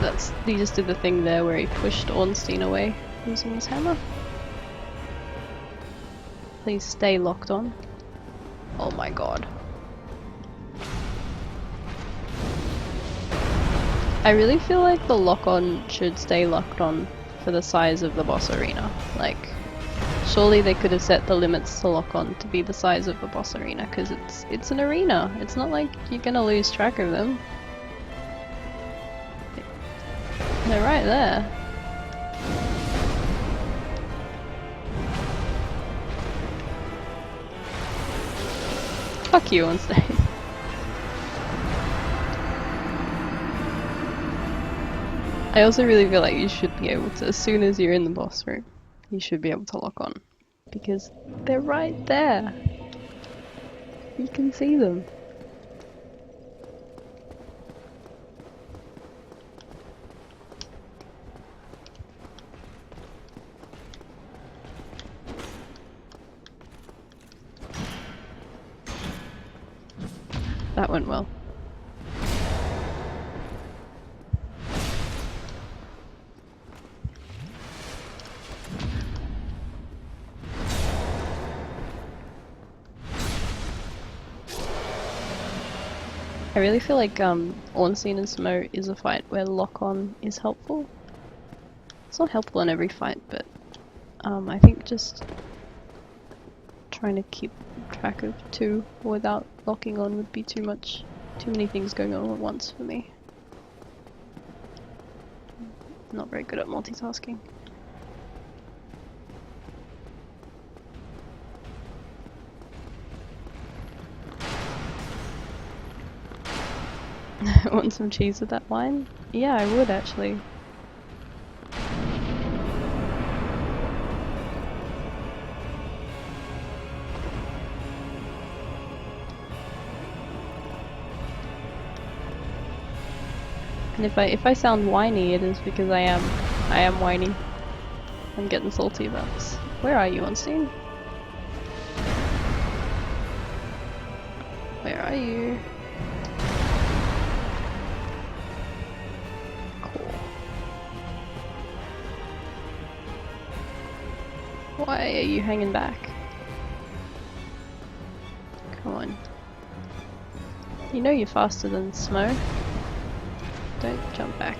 yeah, he just did the thing there where he pushed Ornstein away using his hammer. Please stay locked on. Oh my god. I really feel like the lock-on should stay locked on for the size of the boss arena. Like, surely they could have set the limits to lock-on to be the size of the boss arena, because it's an arena. It's not like you're gonna lose track of them. They're right there. Fuck you, Ornstein. I also really feel like you should be able to, as soon as you're in the boss room, you should be able to lock on. Because they're right there. You can see them. That went well. I really feel like Ornstein and Smo is a fight where lock-on is helpful. It's not helpful in every fight, but I think just trying to keep track of two without locking on would be too much. Too many things going on at once for me. Not very good at multitasking. Want some cheese with that wine? Yeah, I would actually. And if I sound whiny, it is because I am whiny. I'm getting salty about this. Where are you, Ornstein? Where are you? Why are you hanging back? Come on. You know you're faster than Smo. Don't jump back.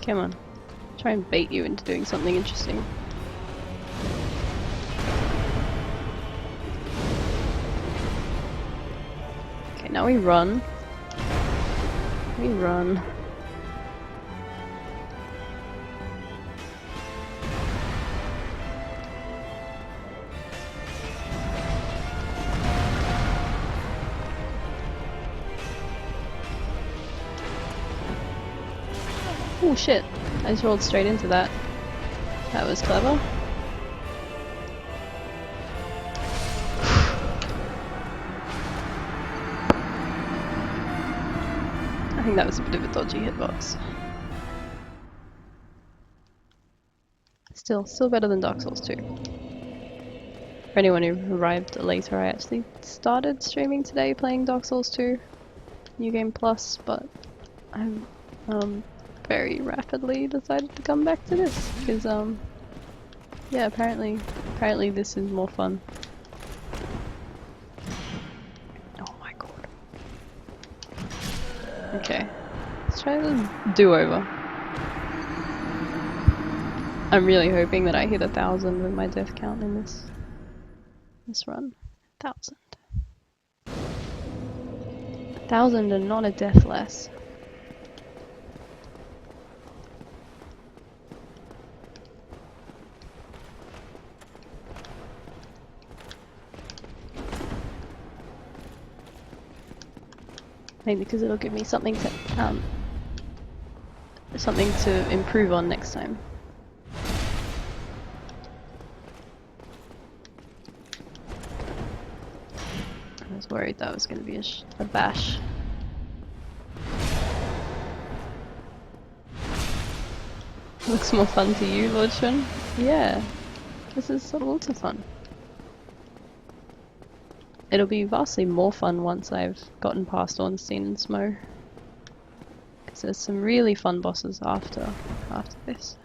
Come on. Try and bait you into doing something interesting. Now we run. We run. Oh shit, I just rolled straight into that. That was clever. I think that was a bit of a dodgy hitbox. Still better than Dark Souls 2. For anyone who arrived later, I actually started streaming today playing Dark Souls 2. New Game Plus, but I've very rapidly decided to come back to this because yeah, apparently this is more fun. Oh my god. Okay, let's try the do-over. I'm really hoping that I hit 1,000 with my death count in this run. 1,000. 1,000 and not a death less. Maybe because it'll give me something to improve on next time. I was worried that was going to be a bash. Looks more fun to you, Lord Shun? Yeah, this is lots of fun. It'll be vastly more fun once I've gotten past Ornstein and Smo. Because there's some really fun bosses after this.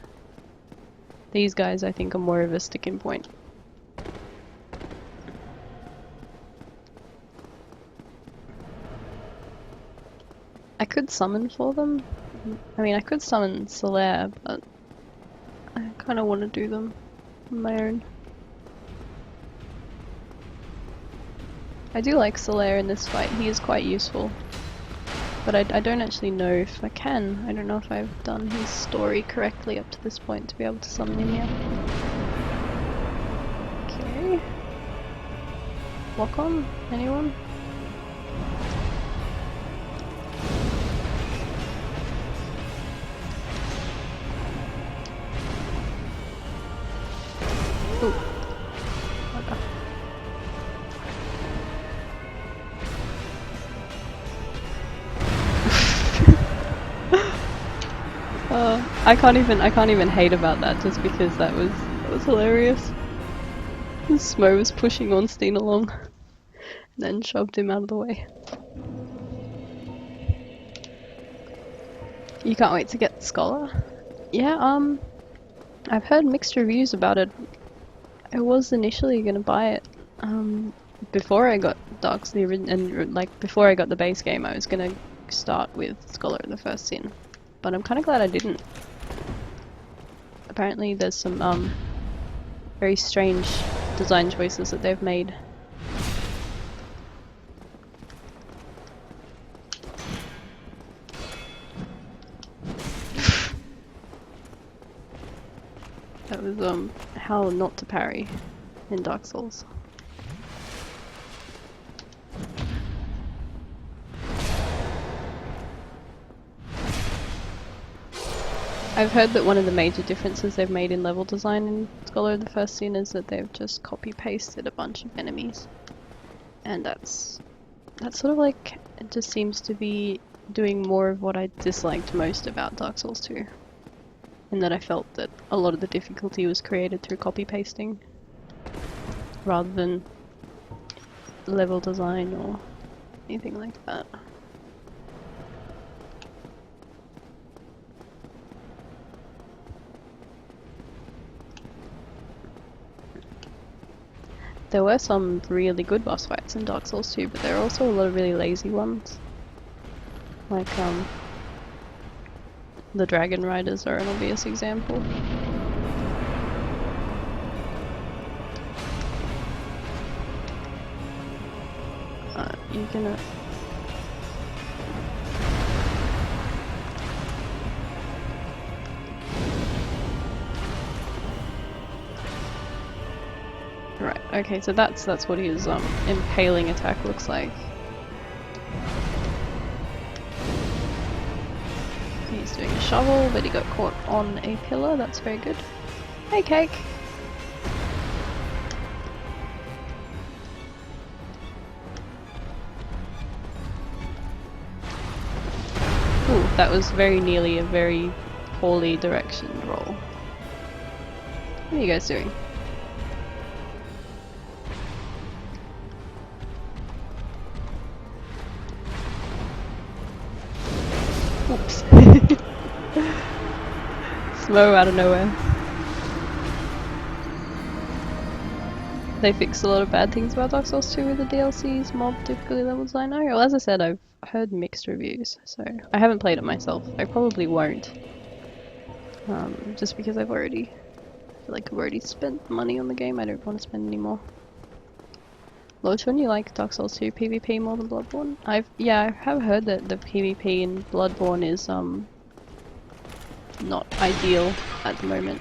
These guys I think are more of a sticking point. I could summon for them. I mean, I could summon Solaire, but I kind of want to do them on my own. I do like Solaire in this fight, he is quite useful. But I don't actually know if I can. I don't know if I've done his story correctly up to this point to be able to summon him yet. Okay. Lock on? Anyone? Ooh. Okay. I can't even hate about that just because that was hilarious. Smo was pushing Ornstein along and then shoved him out of the way. You can't wait to get Scholar? Yeah, I've heard mixed reviews about it. I was initially gonna buy it before I got Dark Souls, and like before I got the base game I was gonna start with Scholar of the First Sin. But I'm kinda glad I didn't. Apparently there's some very strange design choices that they've made. That was how not to parry in Dark Souls. I've heard that one of the major differences they've made in level design in Scholar of the First Sin is that they've just copy-pasted a bunch of enemies. And that's sort of like, it just seems to be doing more of what I disliked most about Dark Souls 2. In that I felt that a lot of the difficulty was created through copy-pasting, rather than level design or anything like that. There were some really good boss fights in Dark Souls 2, but there are also a lot of really lazy ones. Like, the Dragon Riders are an obvious example. You're gonna... Right, okay, so that's what his impaling attack looks like. He's doing a shovel, but he got caught on a pillar, that's very good. Hey Cake! Ooh, that was very nearly a very poorly directioned roll. What are you guys doing? Oops. Smo out of nowhere. They fixed a lot of bad things about Dark Souls 2 with the DLCs, mob difficulty levels, I know. Well, as I said, I've heard mixed reviews, so I haven't played it myself. I probably won't. Just because I've already spent money on the game, I don't want to spend any more. Which one you like, Dark Souls 2 PvP more than Bloodborne? I have heard that the PvP in Bloodborne is not ideal at the moment.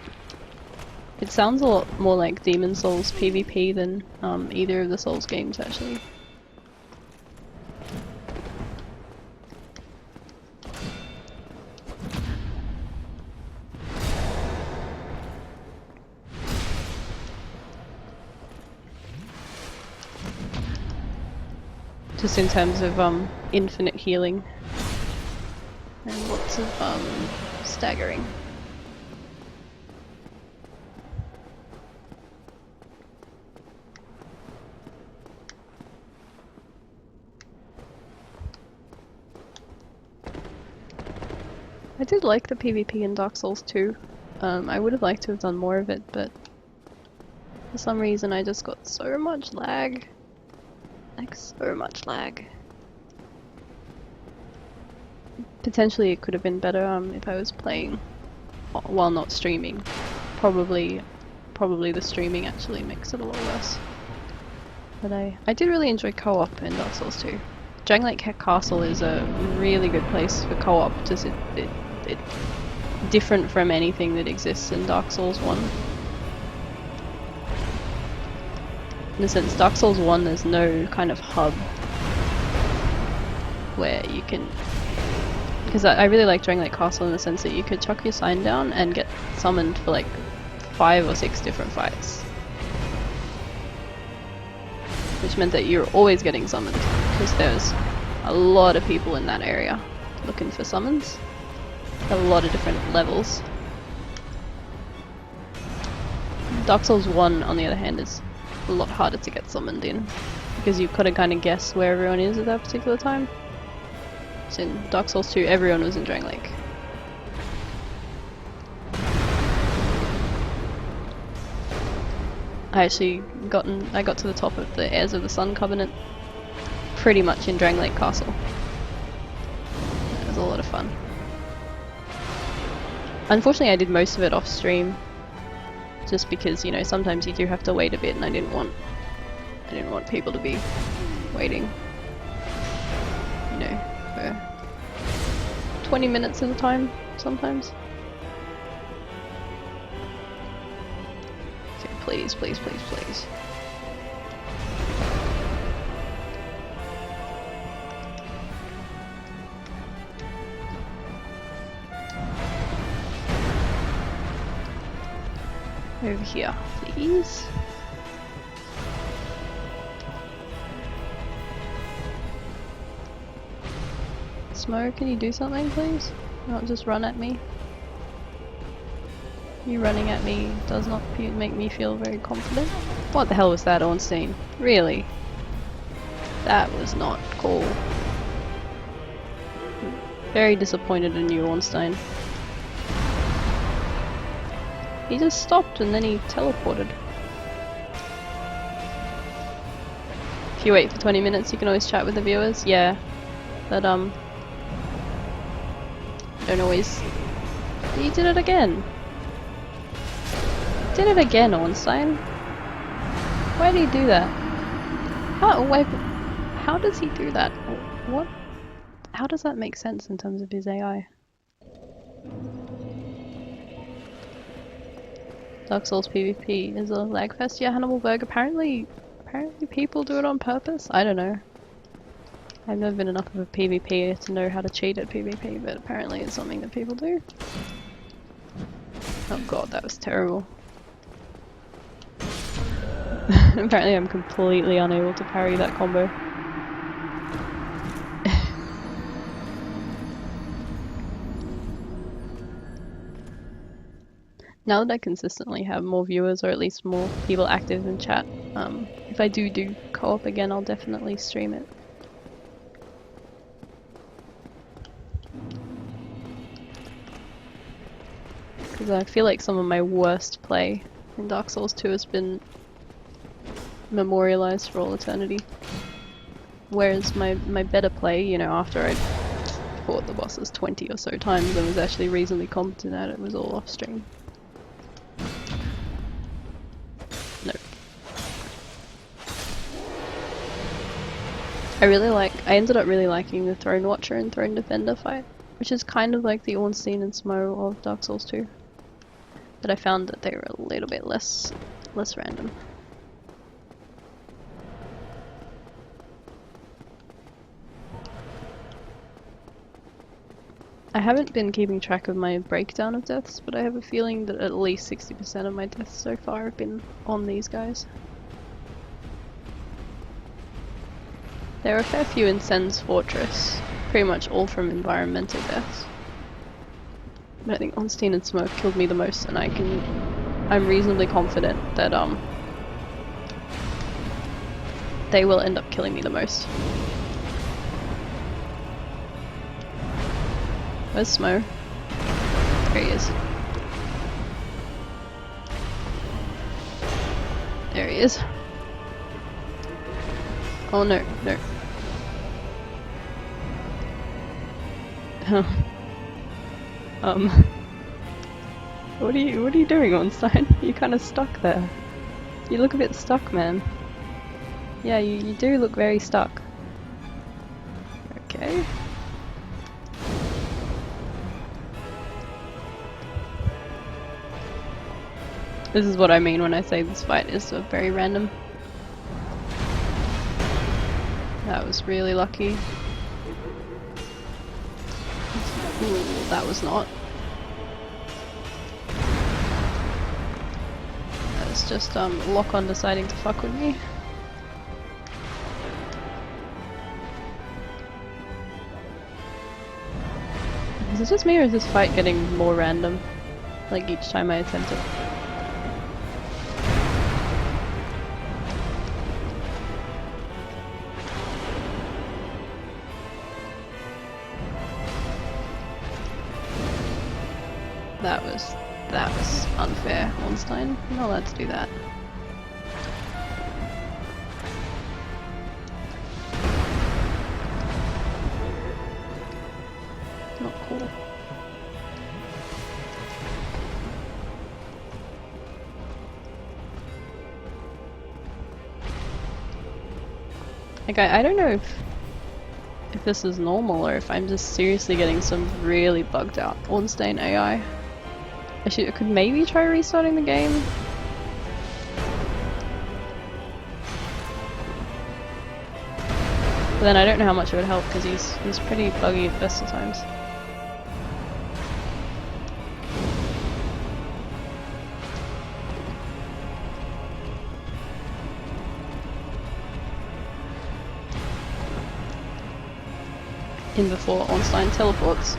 It sounds a lot more like Demon Souls PvP than either of the Souls games actually. Just in terms of infinite healing and lots of staggering. I did like the PvP in Dark Souls 2. I would have liked to have done more of it, but for some reason I just got so much lag. Like, so much lag. Potentially it could have been better if I was playing while not streaming. Probably the streaming actually makes it a lot worse. But I did really enjoy co-op in Dark Souls 2. Drangleic Castle is a really good place for co-op, just it different from anything that exists in Dark Souls 1. In a sense, Dark Souls 1 there's no kind of hub where you can... Because I really like Drangleic Castle in the sense that you could chuck your sign down and get summoned for like 5 or 6 different fights. Which meant that you're always getting summoned, because there's a lot of people in that area looking for summons. A lot of different levels. Dark Souls 1 on the other hand is a lot harder to get summoned in, because you've got to kind of guess where everyone is at that particular time. So in Dark Souls 2 everyone was in Drangleic. I got to the top of the Heirs of the Sun Covenant pretty much in Drangleic Castle. It was a lot of fun. Unfortunately I did most of it off stream, just because, you know, sometimes you do have to wait a bit and I didn't want people to be waiting, you know, for 20 minutes at a time sometimes. Okay, please, please, please, please. Over here, please. Smo, can you do something, please? Not just run at me. You running at me does not make me feel very confident. What the hell was that, Ornstein? Really? That was not cool. Very disappointed in you, Ornstein. He just stopped and then he teleported. If you wait for 20 minutes you can always chat with the viewers. Yeah, but don't always... He did it again! Did it again, Ornstein? Why did he do that? How does he do that? What? How does that make sense in terms of his AI? Dark Souls PvP is a lag fest. Yeah, Hannibal Berg. Apparently people do it on purpose. I don't know. I've never been enough of a PvPer to know how to cheat at PvP, but apparently it's something that people do. Oh god, that was terrible. Apparently I'm completely unable to parry that combo. Now that I consistently have more viewers, or at least more people active in chat, if I do co-op again, I'll definitely stream it. Because I feel like some of my worst play in Dark Souls 2 has been memorialized for all eternity. Whereas my better play, you know, after I'd fought the bosses 20 or so times and was actually reasonably competent at it, was all off stream. No. I ended up really liking the Throne Watcher and Throne Defender fight, which is kind of like the Ornstein and Smo of Dark Souls 2. But I found that they were a little bit less random. I haven't been keeping track of my breakdown of deaths, but I have a feeling that at least 60% of my deaths so far have been on these guys. There are a fair few in Sen's Fortress, pretty much all from environmental deaths. But I think Ornstein and Smoke killed me the most, and I'm reasonably confident that they will end up killing me the most. Where's Smo? There he is. There he is. Oh no, no. What are you doing, Ornstein? You're kind of stuck there. You look a bit stuck, man. Yeah, you do look very stuck. Okay. This is what I mean when I say this fight is very random. That was really lucky. Ooh, that was not. That was just Lock-on deciding to fuck with me. Is it just me or is this fight getting more random? Like each time I attempt it? That was unfair, Ornstein. You're not allowed to do that. Not cool. Like I don't know if this is normal or if I'm just seriously getting some really bugged out Ornstein AI. I could maybe try restarting the game. But then I don't know how much it would help because he's pretty buggy at best of times. In before Ornstein teleports.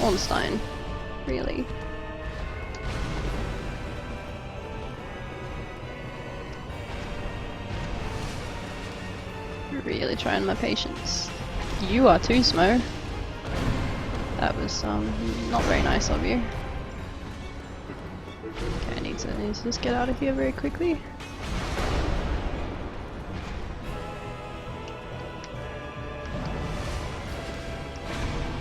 Ornstein. Really? Really trying my patience. You are too, Smo. That was not very nice of you. Okay, I need to just get out of here very quickly.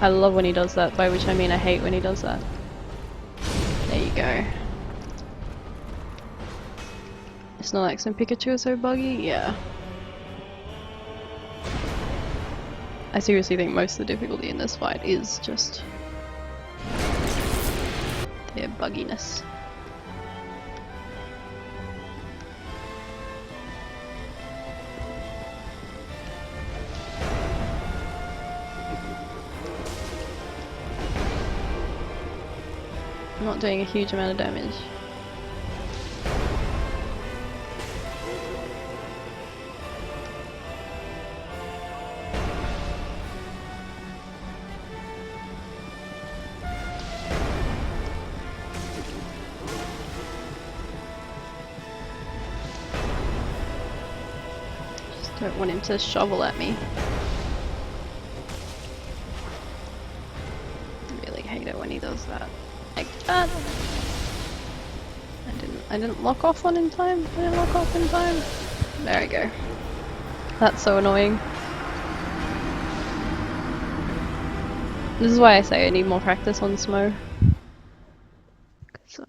I love when he does that, by which I mean I hate when he does that. There you go. Snorlax and Pikachu are so buggy? Yeah. I seriously think most of the difficulty in this fight is just their bugginess. I'm not doing a huge amount of damage. Just don't want him to shovel at me. I really hate it when he does that. Like that. I didn't lock off on in time. I didn't lock off in time. There we go. That's so annoying. This is why I say I need more practice on SMO. 'Cause,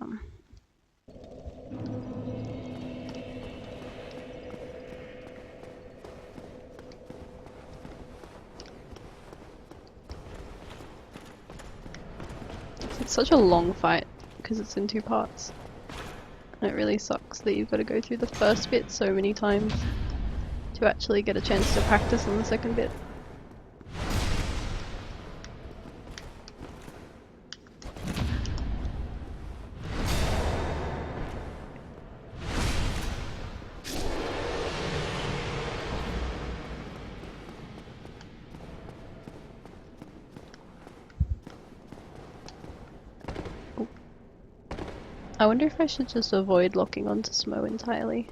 it's such a long fight because it's in 2 parts. And it really sucks that you've got to go through the first bit so many times to actually get a chance to practice on the second bit. I wonder if I should just avoid locking onto SMO entirely.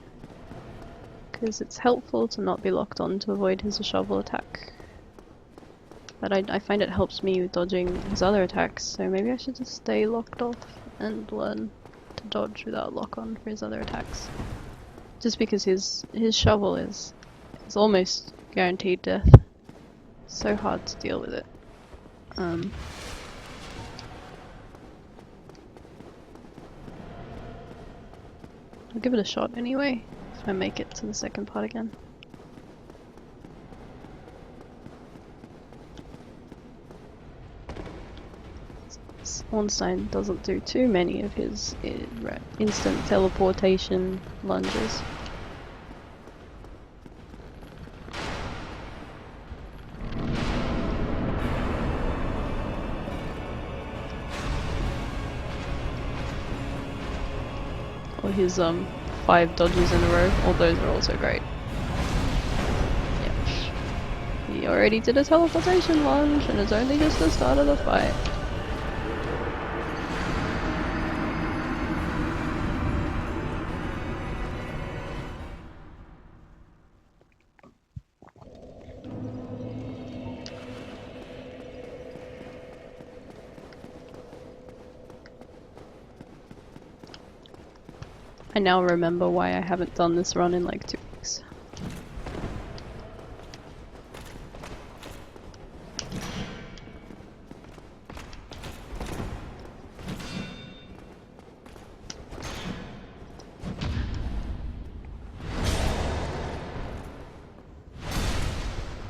Because it's helpful to not be locked on to avoid his shovel attack. But I find it helps me with dodging his other attacks, so maybe I should just stay locked off and learn to dodge without lock on for his other attacks. Just because his shovel is almost guaranteed death. So hard to deal with it. I'll give it a shot anyway, if I make it to the second part again. Ornstein doesn't do too many of his instant teleportation lunges. Or his 5 dodges in a row, all those are also great. Yep. He already did a teleportation lunge and it's only just the start of the fight. I now remember why I haven't done this run in like 2 weeks.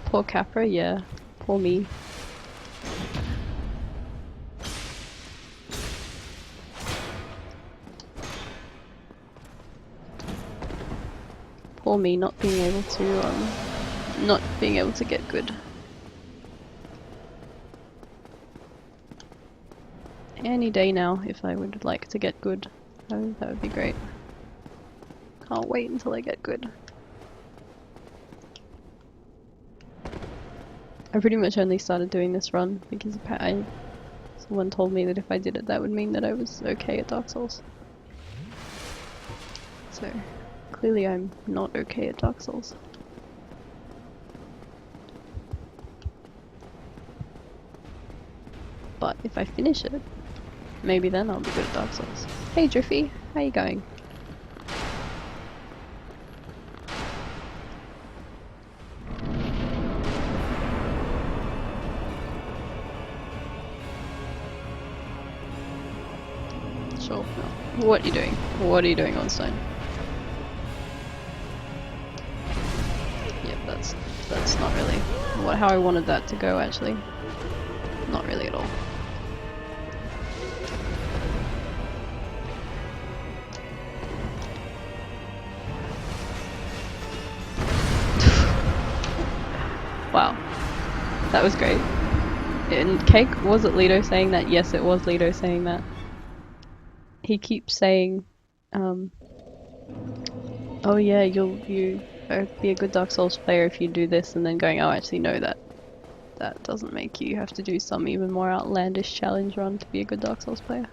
Poor Capra, yeah. Poor me. Poor me not being able to get good. Any day now, if I would like to get good, that would be great. Can't wait until I get good. I pretty much only started doing this run because someone told me that if I did it, that would mean that I was okay at Dark Souls. So clearly I'm not okay at Dark Souls. But if I finish it, maybe then I'll be good at Dark Souls. Hey Driffy, how you going? Sure. No. What are you doing? What are you doing, Ornstein? Yep, that's not really how I wanted that to go, actually. Not really at all. Wow. That was great. And Cake, was it Lido saying that? Yes, it was Lido saying that. He keeps saying, oh yeah, you be a good Dark Souls player if you do this, and then going, oh actually no, that doesn't make you have to do some even more outlandish challenge run to be a good Dark Souls player.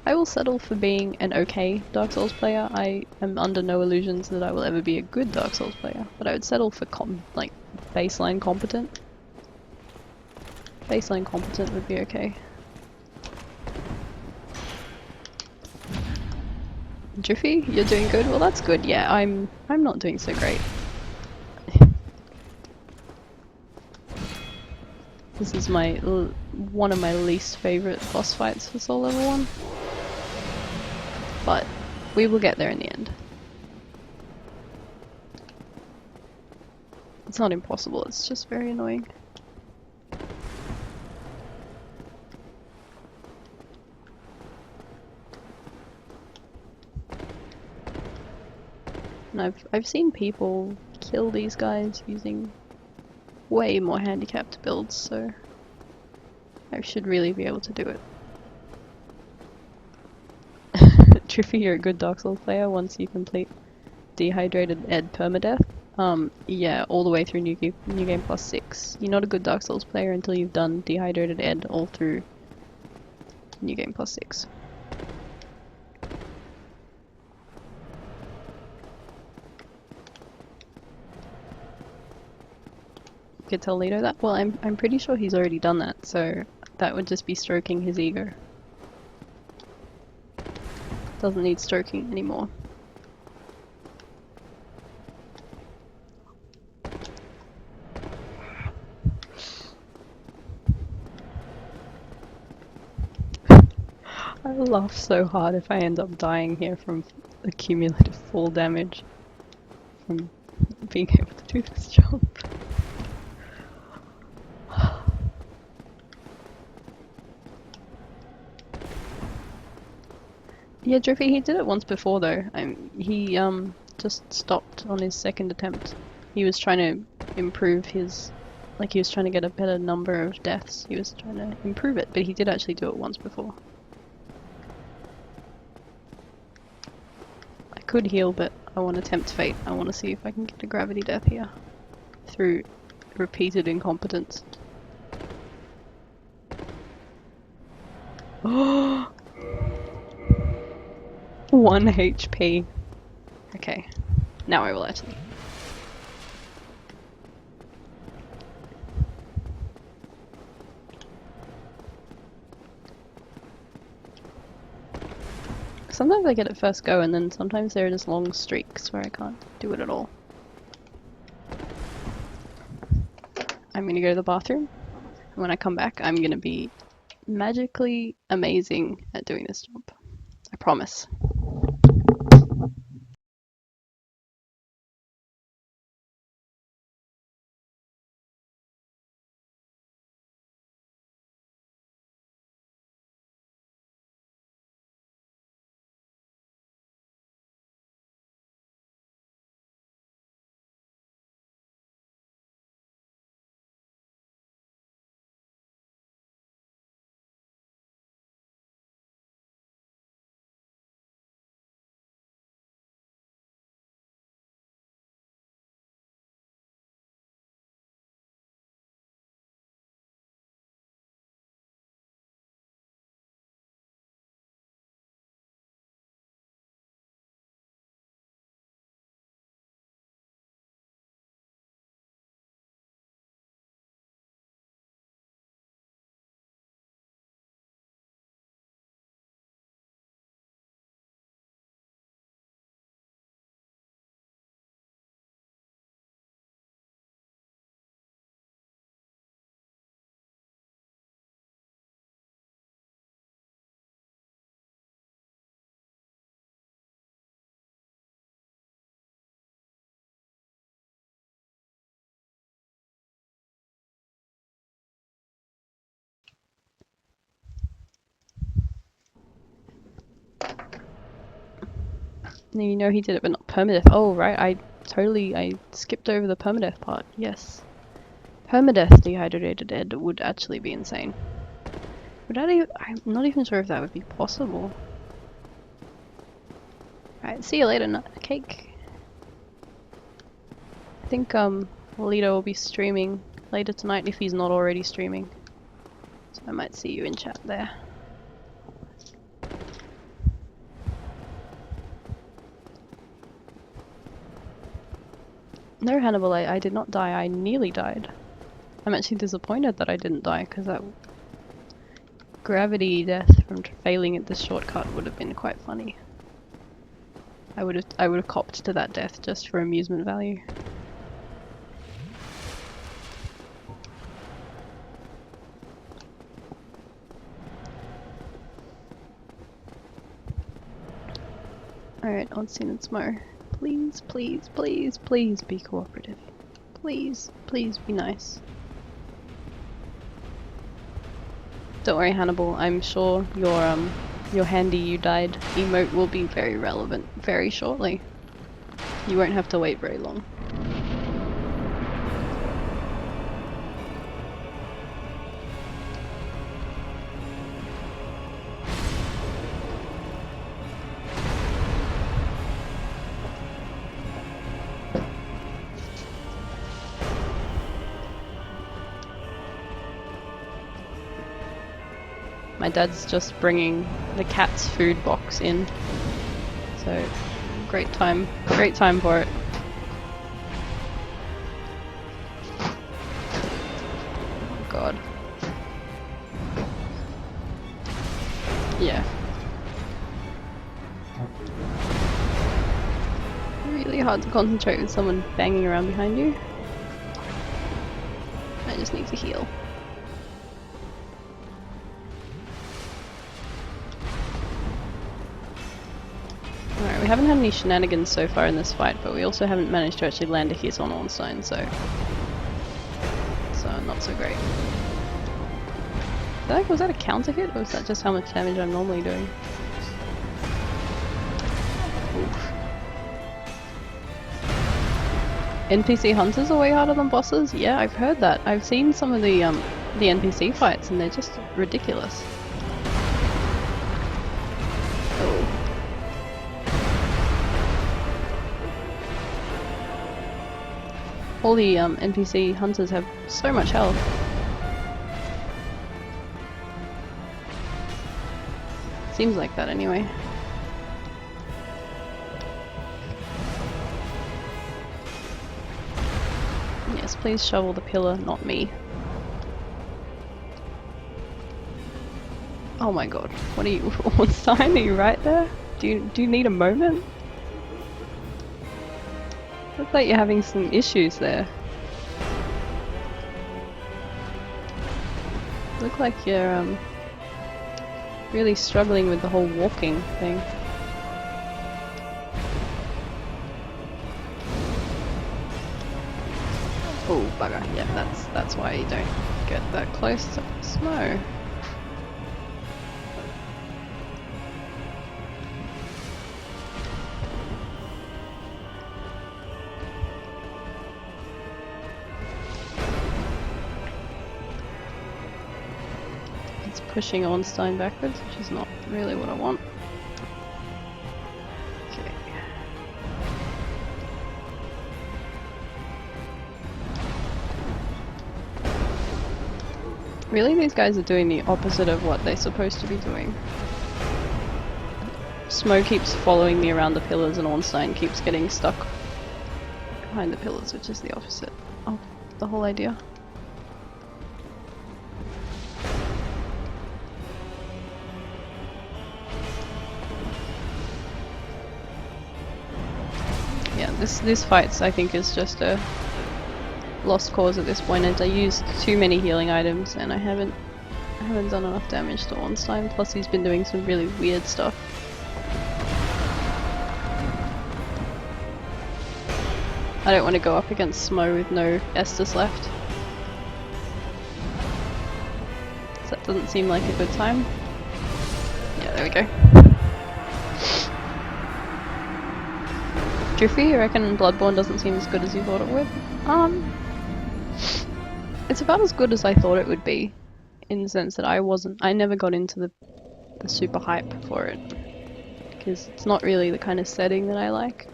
I will settle for being an okay Dark Souls player. I am under no illusions that I will ever be a good Dark Souls player, but I would settle for like baseline competent. Baseline competent would be okay. Driffy, you're doing good? Well, that's good. Yeah, I'm not doing so great. This is one of my least favorite boss fights for Soul Level 1. But we will get there in the end. It's not impossible, it's just very annoying. And I've seen people kill these guys using way more handicapped builds, so I should really be able to do it. Triffy, you're a good Dark Souls player once you complete Dehydrated Ed permadeath. Yeah, all the way through New Game Plus 6. You're not a good Dark Souls player until you've done Dehydrated Ed all through New Game Plus 6. Could tell Leto that? Well, I'm pretty sure he's already done that, so that would just be stroking his ego. Doesn't need stroking anymore. I laugh so hard if I end up dying here from accumulative fall damage from being able to do this jump. Yeah, Driffy, he did it once before though. He just stopped on his second attempt. He was trying to improve his, like he was trying to get a better number of deaths. He was trying to improve it, but he did actually do it once before. I could heal, but I want to tempt fate. I want to see if I can get a gravity death here through repeated incompetence. Oh! 1 HP. Okay, now I will actually. Sometimes I get it first go, and then sometimes there are just long streaks where I can't do it at all. I'm gonna go to the bathroom, and when I come back, I'm gonna be magically amazing at doing this jump. I promise. You know he did it, but not permadeath. Oh, right, I skipped over the permadeath part. Yes. Permadeath dehydrated Ed would actually be insane. I'm not even sure if that would be possible. Alright, see you later, Nutcake. I think, Lito will be streaming later tonight if he's not already streaming. So I might see you in chat there. No, Hannibal, I did not die. I nearly died. I'm actually disappointed that I didn't die, because that gravity death from failing at this shortcut would have been quite funny. I would have copped to that death just for amusement value. Alright, Oddseen and Smo. Please, please, please, please be cooperative. Please, please be nice. Don't worry, Hannibal, I'm sure your handy you died emote will be very relevant very shortly. You won't have to wait very long. My dad's just bringing the cat's food box in, so great time for it. Oh god. Yeah. Really hard to concentrate with someone banging around behind you. I just need to heal. Alright, we haven't had any shenanigans so far in this fight, but we also haven't managed to actually land a hit on Ornstein, so not so great. Was that a counter hit, or was that just how much damage I'm normally doing? Oof. NPC hunters are way harder than bosses? Yeah, I've heard that. I've seen some of the NPC fights and they're just ridiculous. Oh. All the NPC hunters have so much health. Seems like that anyway. Yes, please shovel the pillar, not me. Oh my god, what are you, Ornstein, are you right there? Do you need a moment? Looks like you're having some issues there. Look like you're really struggling with the whole walking thing. Oh bugger, yeah, that's why you don't get that close to snow. Pushing Ornstein backwards, which is not really what I want. Okay. Really, these guys are doing the opposite of what they're supposed to be doing. Smo keeps following me around the pillars and Ornstein keeps getting stuck behind the pillars, which is the opposite of the whole idea. This fight, I think, is just a lost cause at this point, as I used too many healing items and I haven't done enough damage to Ornstein, plus he's been doing some really weird stuff. I don't want to go up against Smo with no Estus left. So that doesn't seem like a good time. Yeah, there we go. Driffy, you reckon Bloodborne doesn't seem as good as you thought it would? It's about as good as I thought it would be, in the sense that I never got into the super hype for it, because it's not really the kind of setting that I like.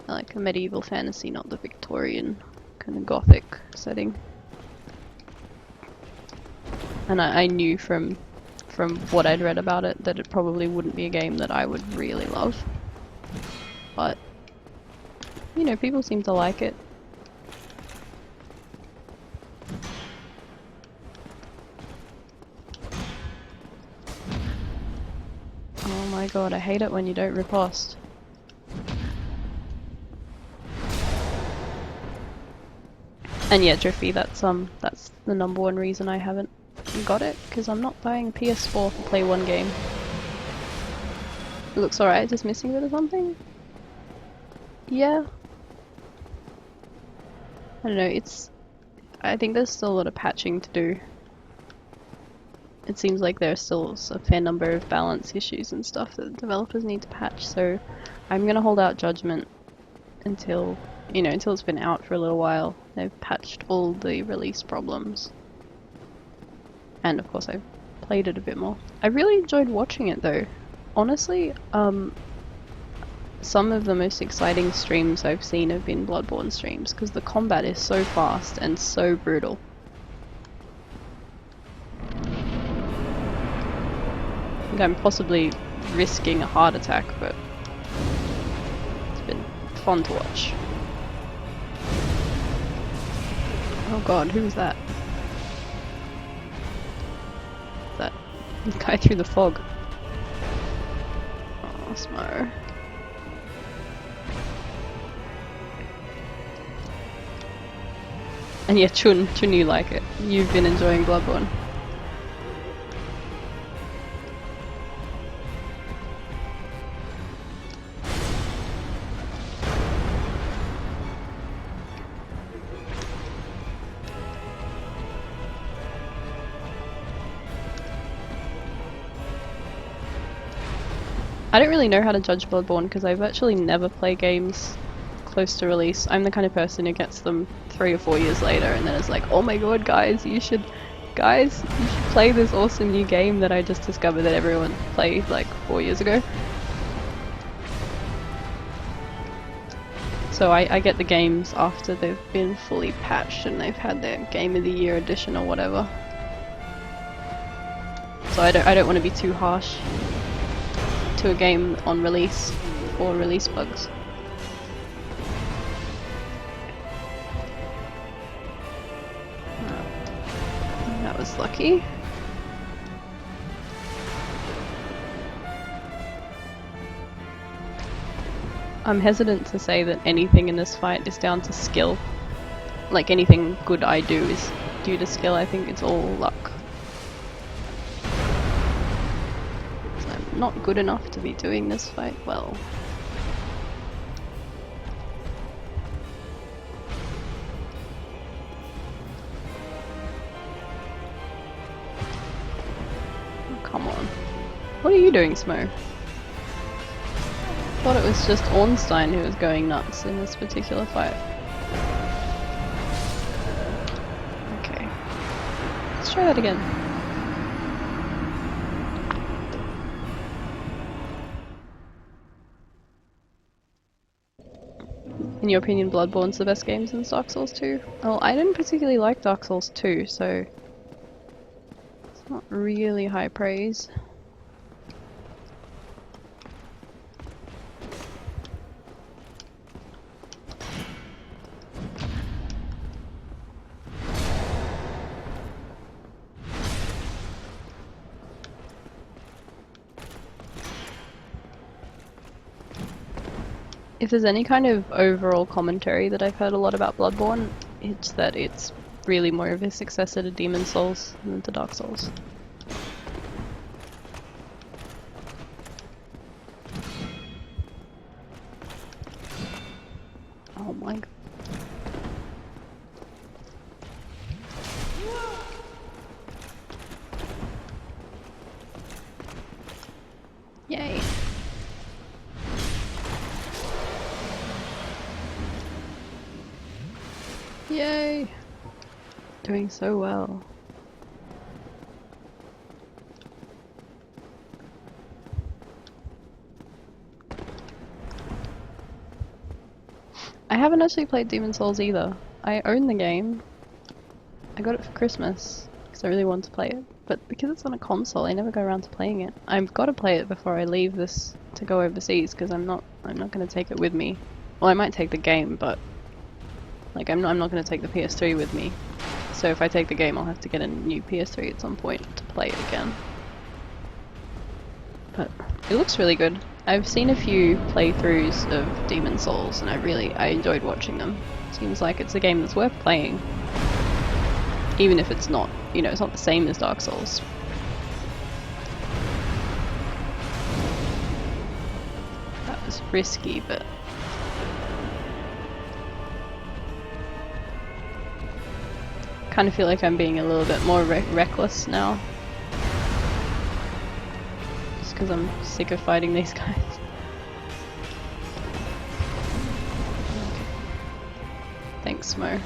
I like a medieval fantasy, not the Victorian kind of gothic setting. And I knew from what I'd read about it that it probably wouldn't be a game that I would really love. But, you know, people seem to like it. Oh my my god, I hate it when you don't riposte. And yeah, Driffy, that's the number one reason I haven't got it, because I'm not buying a PS4 to play one game. It looks alright, just missing a bit or something? Yeah. I don't know, I think there's still a lot of patching to do. It seems like there's still a fair number of balance issues and stuff that developers need to patch, so I'm gonna hold out judgment until, you know, until it's been out for a little while. They've patched all the release problems. And of course I've played it a bit more. I really enjoyed watching it though. Honestly, some of the most exciting streams I've seen have been Bloodborne streams, because the combat is so fast and so brutal. I think I'm possibly risking a heart attack, but it's been fun to watch. Oh god, who was that? That guy through the fog. Oh, Smo. And yeah, Chun, you like it. You've been enjoying Bloodborne. I don't really know how to judge Bloodborne because I virtually never play games close to release. I'm the kind of person who gets them 3 or 4 years later and then is like, oh my god guys, you should play this awesome new game that I just discovered that everyone played like 4 years ago. So I get the games after they've been fully patched and they've had their Game of the Year edition or whatever. So I don't want to be too harsh to a game on release for release bugs. That was lucky. I'm hesitant to say that anything in this fight is down to skill. Like anything good I do is due to skill. I think it's all luck. So I'm not good enough to be doing this fight well. Oh, come on. What are you doing, Smo? I thought it was just Ornstein who was going nuts in this particular fight. Okay. Let's try that again. In your opinion, Bloodborne's the best game since Dark Souls 2? Well, I didn't particularly like Dark Souls 2, so it's not really high praise. If there's any kind of overall commentary that I've heard a lot about Bloodborne, it's that it's really more of a successor to Demon's Souls than to Dark Souls. Oh my god. Yay. Yay! Doing so well. I haven't actually played Demon's Souls either. I own the game. I got it for Christmas because I really wanted to play it. But because it's on a console, I never go around to playing it. I've got to play it before I leave this to go overseas because I'm not going to take it with me. Well, I might take the game, but like I'm not going to take the PS3 with me. So if I take the game, I'll have to get a new PS3 at some point to play it again. But It looks really good. I've seen a few playthroughs of Demon Souls and I enjoyed watching them. Seems like it's a game that's worth playing. Even if it's not, you know, it's not the same as Dark Souls. That was risky, but... kind of feel like I'm being a little bit more reckless now. Just because I'm sick of fighting these guys. Thanks, Smo.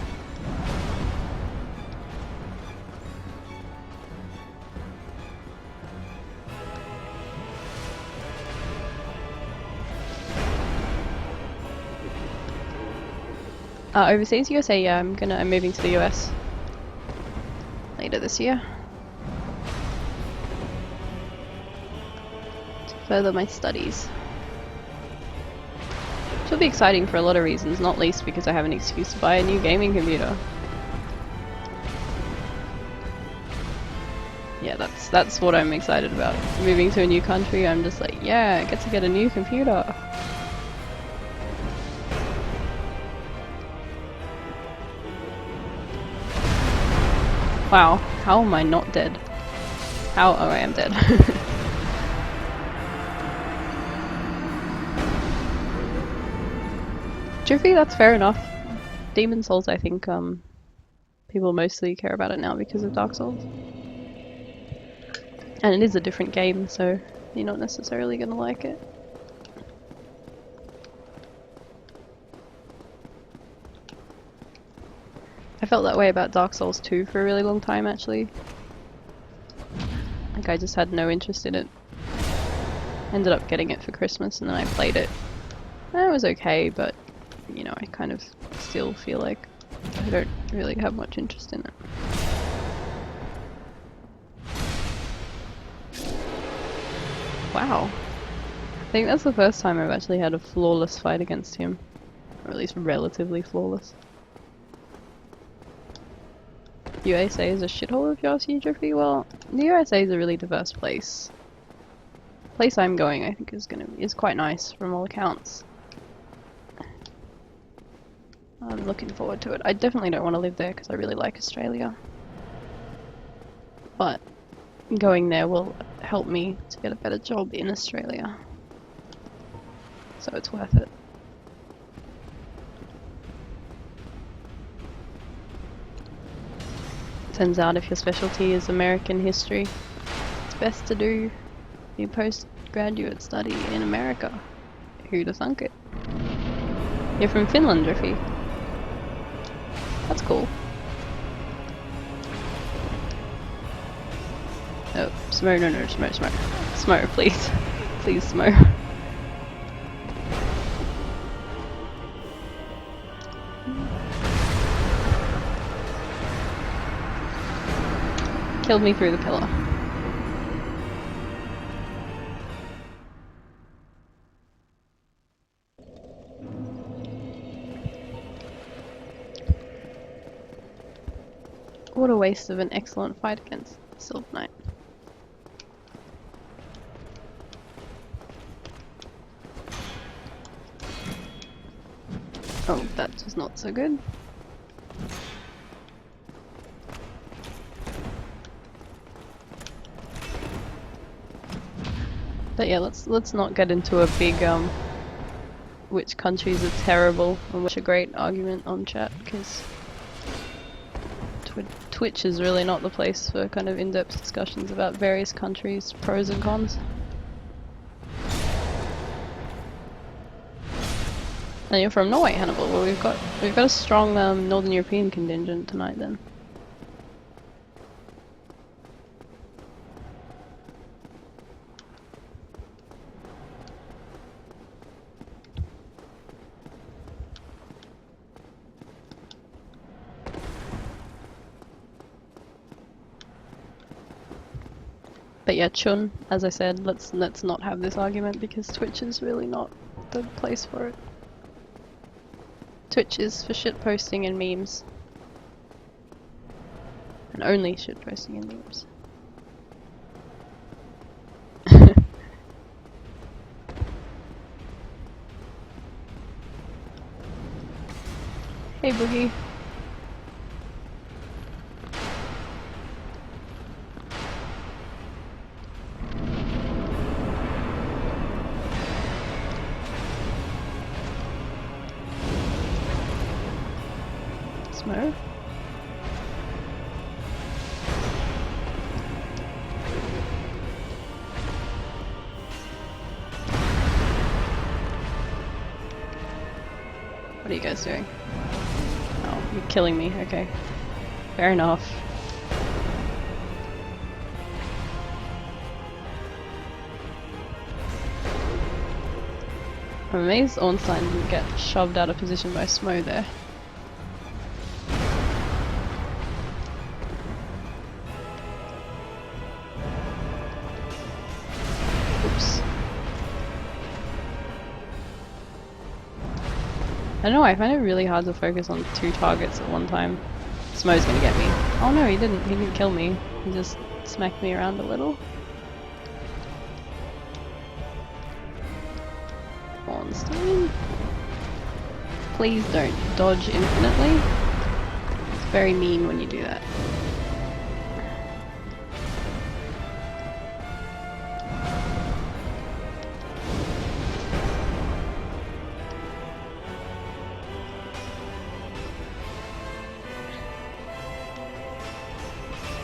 Overseas USA, yeah, I'm moving to the US later this year to further my studies. Which will be exciting for a lot of reasons, not least because I have an excuse to buy a new gaming computer. Yeah, that's what I'm excited about. Moving to a new country, I'm just like, yeah, I get to get a new computer. Wow, how am I not dead? How? Oh, I am dead. Jiffy, that's fair enough. Demon Souls, I think, people mostly care about it now because of Dark Souls. And it is a different game, so you're not necessarily gonna like it. I felt that way about Dark Souls 2 for a really long time, actually. Like, I just had no interest in it. Ended up getting it for Christmas, and then I played it. And it was okay, but, you know, I kind of still feel like I don't really have much interest in it. Wow. I think that's the first time I've actually had a flawless fight against him. Or at least relatively flawless. USA is a shithole if you ask you, Jeffrey. Well, the USA is a really diverse place. The place I'm going, I think, is quite nice from all accounts. I'm looking forward to it. I definitely don't want to live there because I really like Australia. But going there will help me to get a better job in Australia. So it's worth it. Turns out if your specialty is American history, it's best to do your postgraduate study in America. Who'd have thunk it? You're from Finland, Driffy. That's cool. Oh, Smo, no, Smo. Smo, please. Please, Smo. Killed me through the pillar. What a waste of an excellent fight against Silver Knight. Oh, that was not so good. But yeah, let's not get into a big which countries are terrible and which are great argument on chat, because Twitch is really not the place for kind of in-depth discussions about various countries' pros and cons. And you're from Norway, Hannibal. Well, we've got a strong Northern European contingent tonight then. But yeah, Chun, as I said, let's not have this argument because Twitch is really not the place for it. Twitch is for shitposting and memes. And only shitposting and memes. Hey, Boogie. Smo? What are you guys doing? Oh, you're killing me. Okay. Fair enough. I'm amazed Ornstein didn't get shoved out of position by Smo there. Oops. I don't know, I find it really hard to focus on 2 targets at one time. Smo's gonna get me. Oh no, he didn't kill me. He just smacked me around a little. Ornstein? Please don't dodge infinitely. It's very mean when you do that.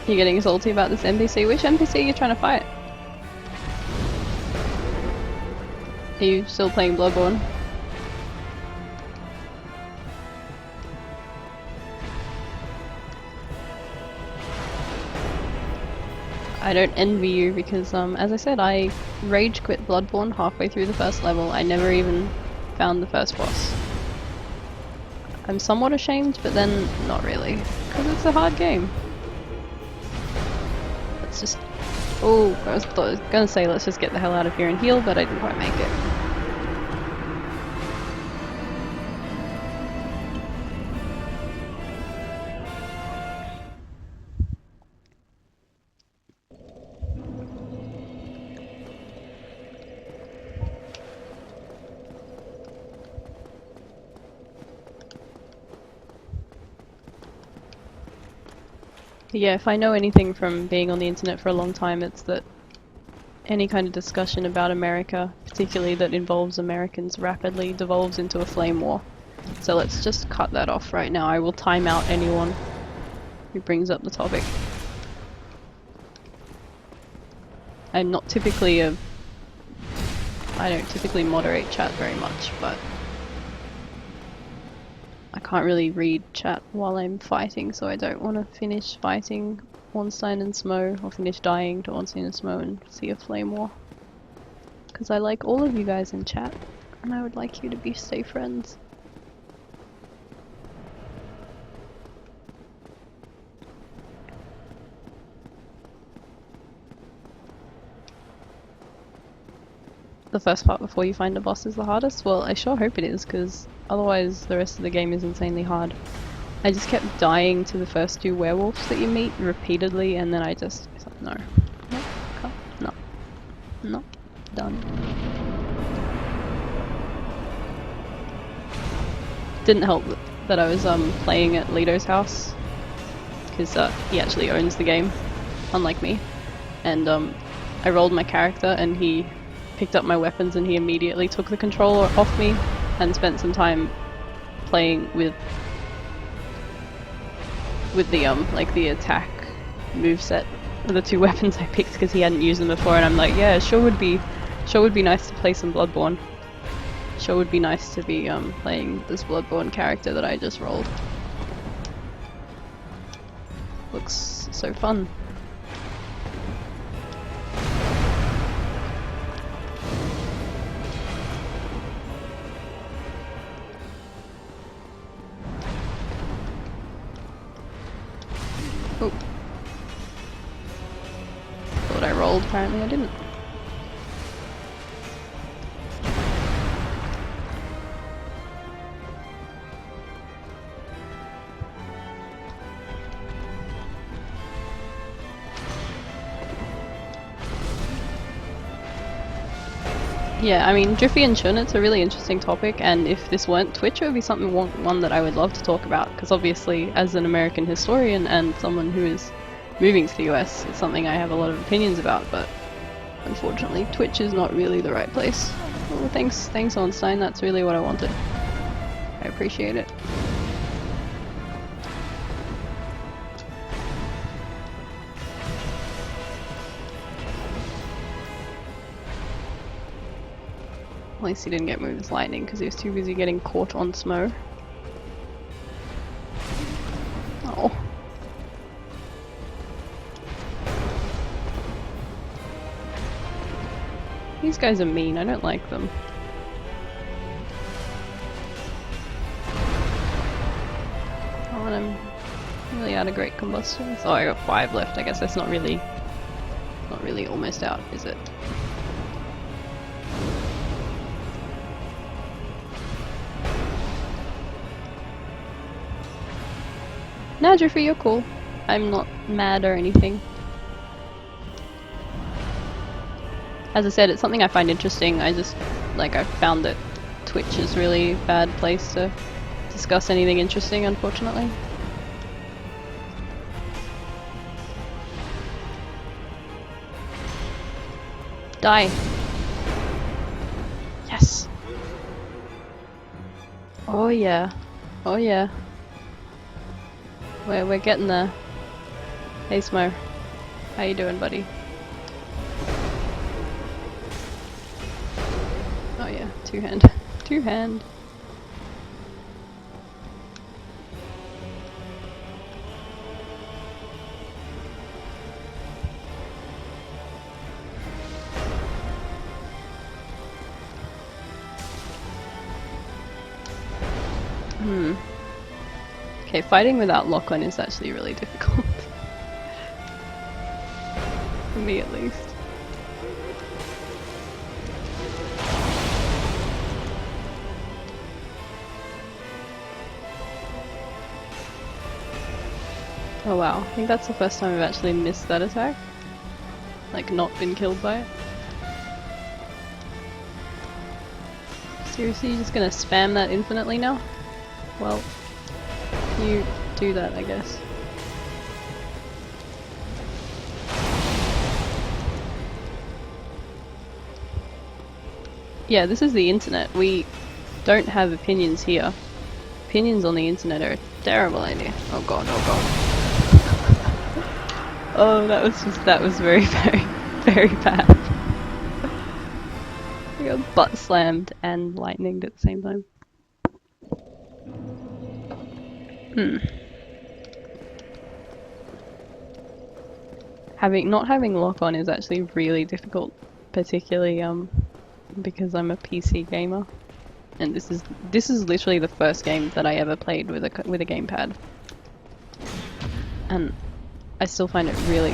You're getting salty about this NPC? Which NPC are you trying to fight? Are you still playing Bloodborne? I don't envy you because, as I said, I rage quit Bloodborne halfway through the first level. I never even found the first boss. I'm somewhat ashamed, but then not really, because it's a hard game. Let's just... Oh, I was gonna say let's just get the hell out of here and heal, but I didn't quite make it. Yeah, if I know anything from being on the internet for a long time, it's that any kind of discussion about America, particularly that involves Americans, rapidly devolves into a flame war. So let's just cut that off right now. I will time out anyone who brings up the topic. I'm not typically I don't typically moderate chat very much, but I can't really read chat while I'm fighting, so I don't want to finish fighting Ornstein and Smo, or finish dying to Ornstein and Smo and see a flame war. Because I like all of you guys in chat, and I would like you to stay friends. The first part before you find a boss is the hardest? Well, I sure hope it is, because otherwise the rest of the game is insanely hard. I just kept dying to the first 2 werewolves that you meet repeatedly, and then I thought, no. No. Done. Didn't help that I was playing at Lito's house, because he actually owns the game, unlike me. And I rolled my character and he picked up my weapons and he immediately took the controller off me and spent some time playing with the like the attack moveset of the 2 weapons I picked because he hadn't used them before, and I'm like, yeah, sure would be nice to play some Bloodborne. Sure would be nice to be playing this Bloodborne character that I just rolled. Looks so fun. Oh. Thought I rolled, apparently I didn't. Yeah, I mean, Driffy and Chun, it's a really interesting topic, and if this weren't Twitch, it would be something one that I would love to talk about, because obviously, as an American historian and someone who is moving to the US, it's something I have a lot of opinions about, but unfortunately, Twitch is not really the right place. Well, thanks Ornstein, that's really what I wanted. I appreciate it. At least he didn't get moved with lightning because he was too busy getting caught on Smo. Oh. These guys are mean, I don't like them. Oh, and I'm really out of great combustion. Oh, I got 5 left. I guess that's not really almost out, is it? Nah, Jeffrey, you're cool. I'm not mad or anything. As I said, it's something I find interesting. I found that Twitch is a really bad place to discuss anything interesting, unfortunately. Die. Yes. Oh yeah. Oh yeah. We're getting there. Hey Smo. How you doing, buddy? Oh yeah, two-hand. Two-hand. Okay, fighting without lock-on is actually really difficult. For me at least. Oh wow, I think that's the first time I've actually missed that attack. Like, not been killed by it. Seriously, you're just gonna spam that infinitely now? Well, you do that, I guess. Yeah, this is the internet. We don't have opinions here. Opinions on the internet are a terrible idea. Oh god, oh god. Oh, that was very, very bad. I got butt slammed and lightninged at the same time. Not having lock on is actually really difficult, particularly because I'm a PC gamer, and this is literally the first game that I ever played with a gamepad, and I still find it really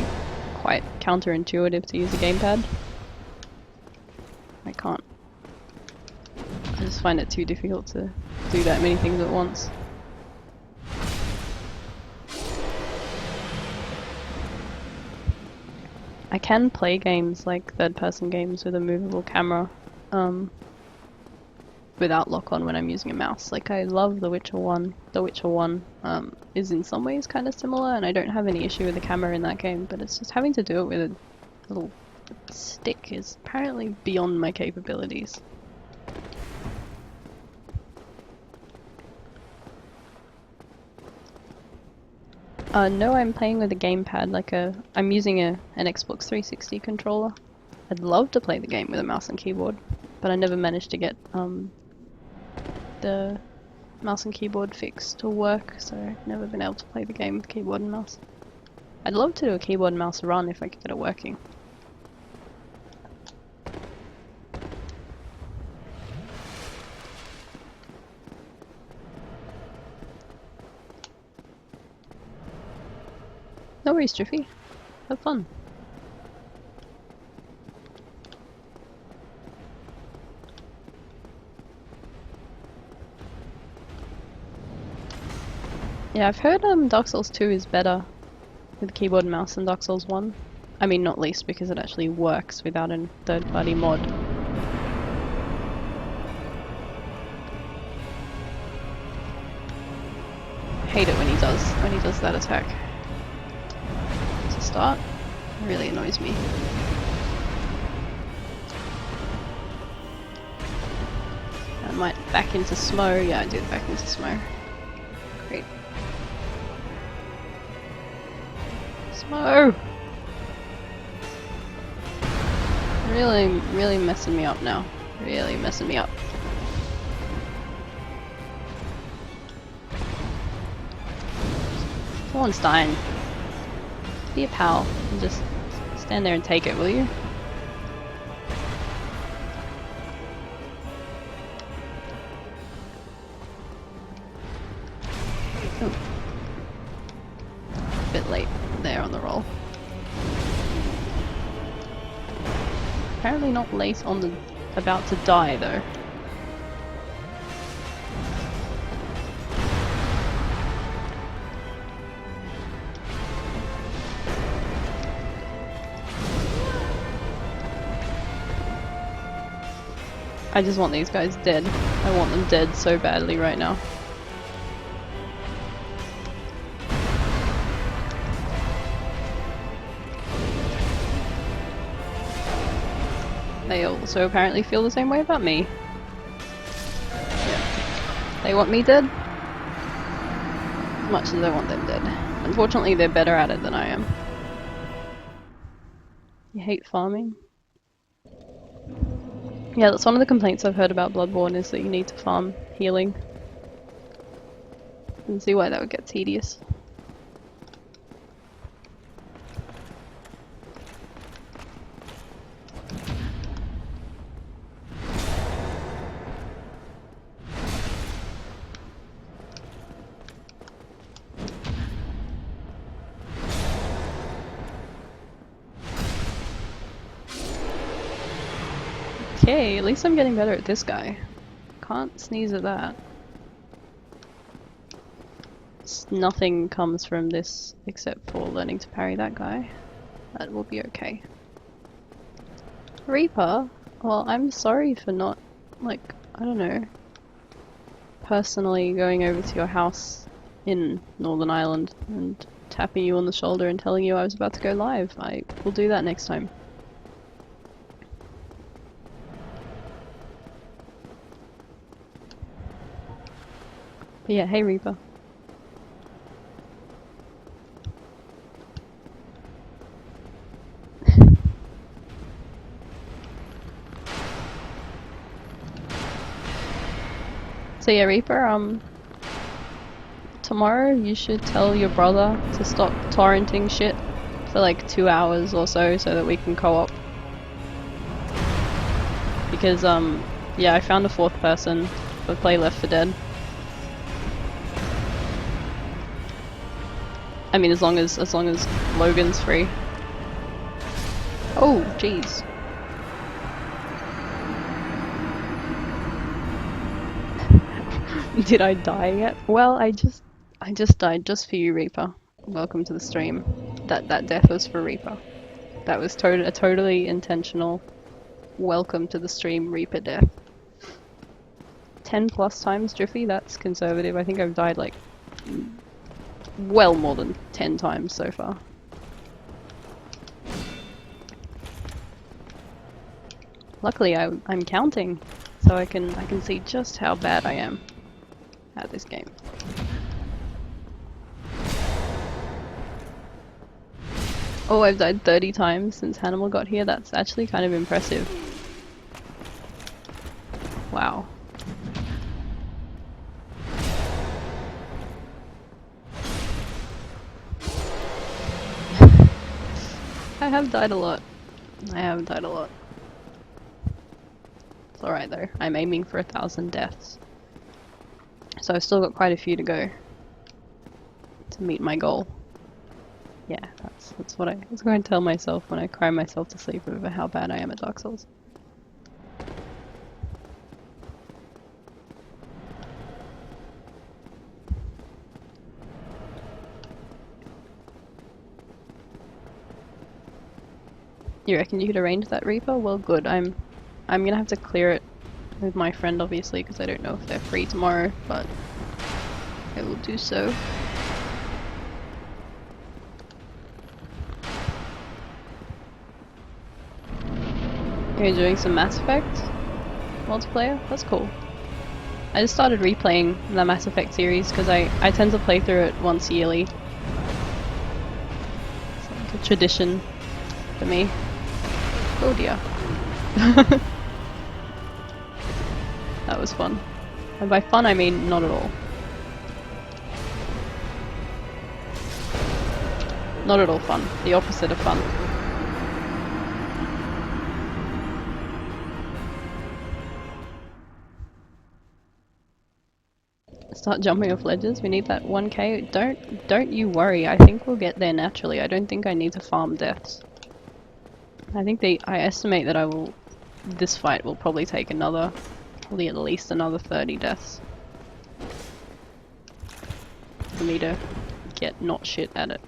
quite counterintuitive to use a gamepad. I just find it too difficult to do that many things at once. I can play games like third-person games with a movable camera without lock-on when I'm using a mouse. Like, I love The Witcher 1. The Witcher 1 is in some ways kind of similar, and I don't have any issue with the camera in that game, but it's just having to do it with a little stick is apparently beyond my capabilities. No, I'm playing with a gamepad, I'm using an Xbox 360 controller. I'd love to play the game with a mouse and keyboard, but I never managed to get the mouse and keyboard fix to work, so I've never been able to play the game with keyboard and mouse. I'd love to do a keyboard and mouse run if I could get it working. No worries, Jiffy. Have fun. Yeah, I've heard Dark Souls 2 is better with keyboard and mouse than Dark Souls 1. I mean, not least because it actually works without a third-party mod. hate it when he does that attack. To start, it really annoys me. I might back into Smo. Yeah, I did back into Smo. Great. Smo! Really messing me up now. Really messing me up. Someone's dying. Be a pal and just stand there and take it, will you? Ooh. A bit late there on the roll. Apparently not late on the about to die though. I just want these guys dead. I want them dead so badly right now. They also apparently feel the same way about me. Yeah. They want me dead as much as I want them dead. Unfortunately, they're better at it than I am. You hate farming? Yeah, that's one of the complaints I've heard about Bloodborne is that you need to farm healing. I can see why that would get tedious. Okay, at least I'm getting better at this guy. Can't sneeze at that. Nothing comes from this except for learning to parry that guy. That will be okay. Reaper? Well, I'm sorry for not, like, I don't know, personally going over to your house in Northern Ireland and tapping you on the shoulder and telling you I was about to go live. I will do that next time. But yeah, hey Reaper. So yeah, Reaper, tomorrow you should tell your brother to stop torrenting shit for like 2 hours or so that we can co-op. Because, yeah, I found a 4th person for Play Left 4 Dead. I mean, as long as Logan's free. Oh, jeez. Did I die yet? Well, I just died just for you, Reaper. Welcome to the stream. That death was for Reaper. That was a totally intentional welcome to the stream Reaper death. 10 plus times, Jiffy? That's conservative. I think I've died like well more than 10 times so far. Luckily I'm counting, so I can see just how bad I am at this game. Oh, I've died 30 times since Hannibal got here. That's actually kind of impressive. Wow. I have died a lot. I have died a lot. It's alright though. I'm aiming for 1,000 deaths. So I've still got quite a few to go to meet my goal. Yeah, that's what I was going to tell myself when I cry myself to sleep over how bad I am at Dark Souls. You reckon you could arrange that Reaper? Well, good. I'm gonna have to clear it with my friend, obviously, because I don't know if they're free tomorrow, but I will do so. You're doing some Mass Effect multiplayer? That's cool. I just started replaying the Mass Effect series because I tend to play through it once yearly. It's like a tradition for me. Oh dear. That was fun. And by fun I mean not at all. Not at all fun. The opposite of fun. Start jumping off ledges. We need that 1k. Don't you worry. I think we'll get there naturally. I don't think I need to farm deaths. I think I estimate that this fight will probably take probably at least another 30 deaths for me to get not shit at it.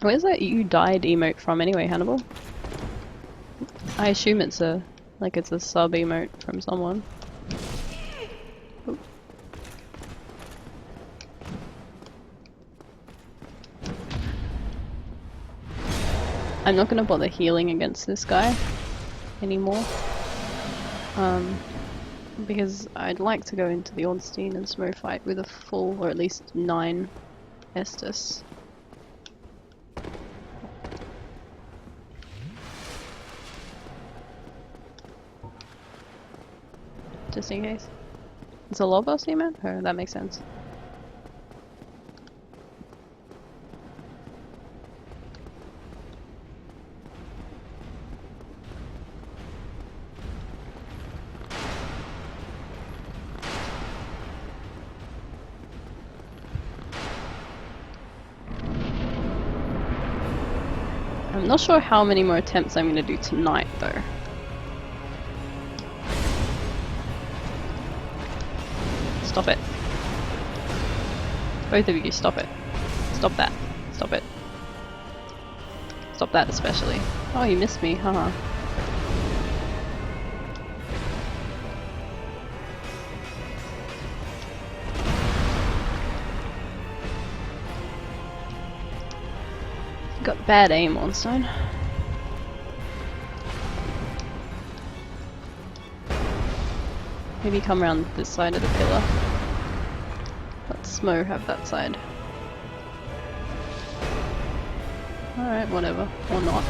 Where's that "you died" emote from anyway, Hannibal? I assume it's a sub emote from someone. Ooh. I'm not gonna bother healing against this guy anymore. Because I'd like to go into the Ornstein and Smo fight with a full, or at least 9 Estus. Just in case. It's a Lobos emote? Oh, that makes sense. I'm not sure how many more attempts I'm gonna do tonight though. Stop it. Both of you, stop it. Stop that. Stop it. Stop that especially. Oh, you missed me, haha. Got bad aim, Ornstein. Maybe come around this side of the pillar. Let Smo have that side. Alright, whatever. Or not.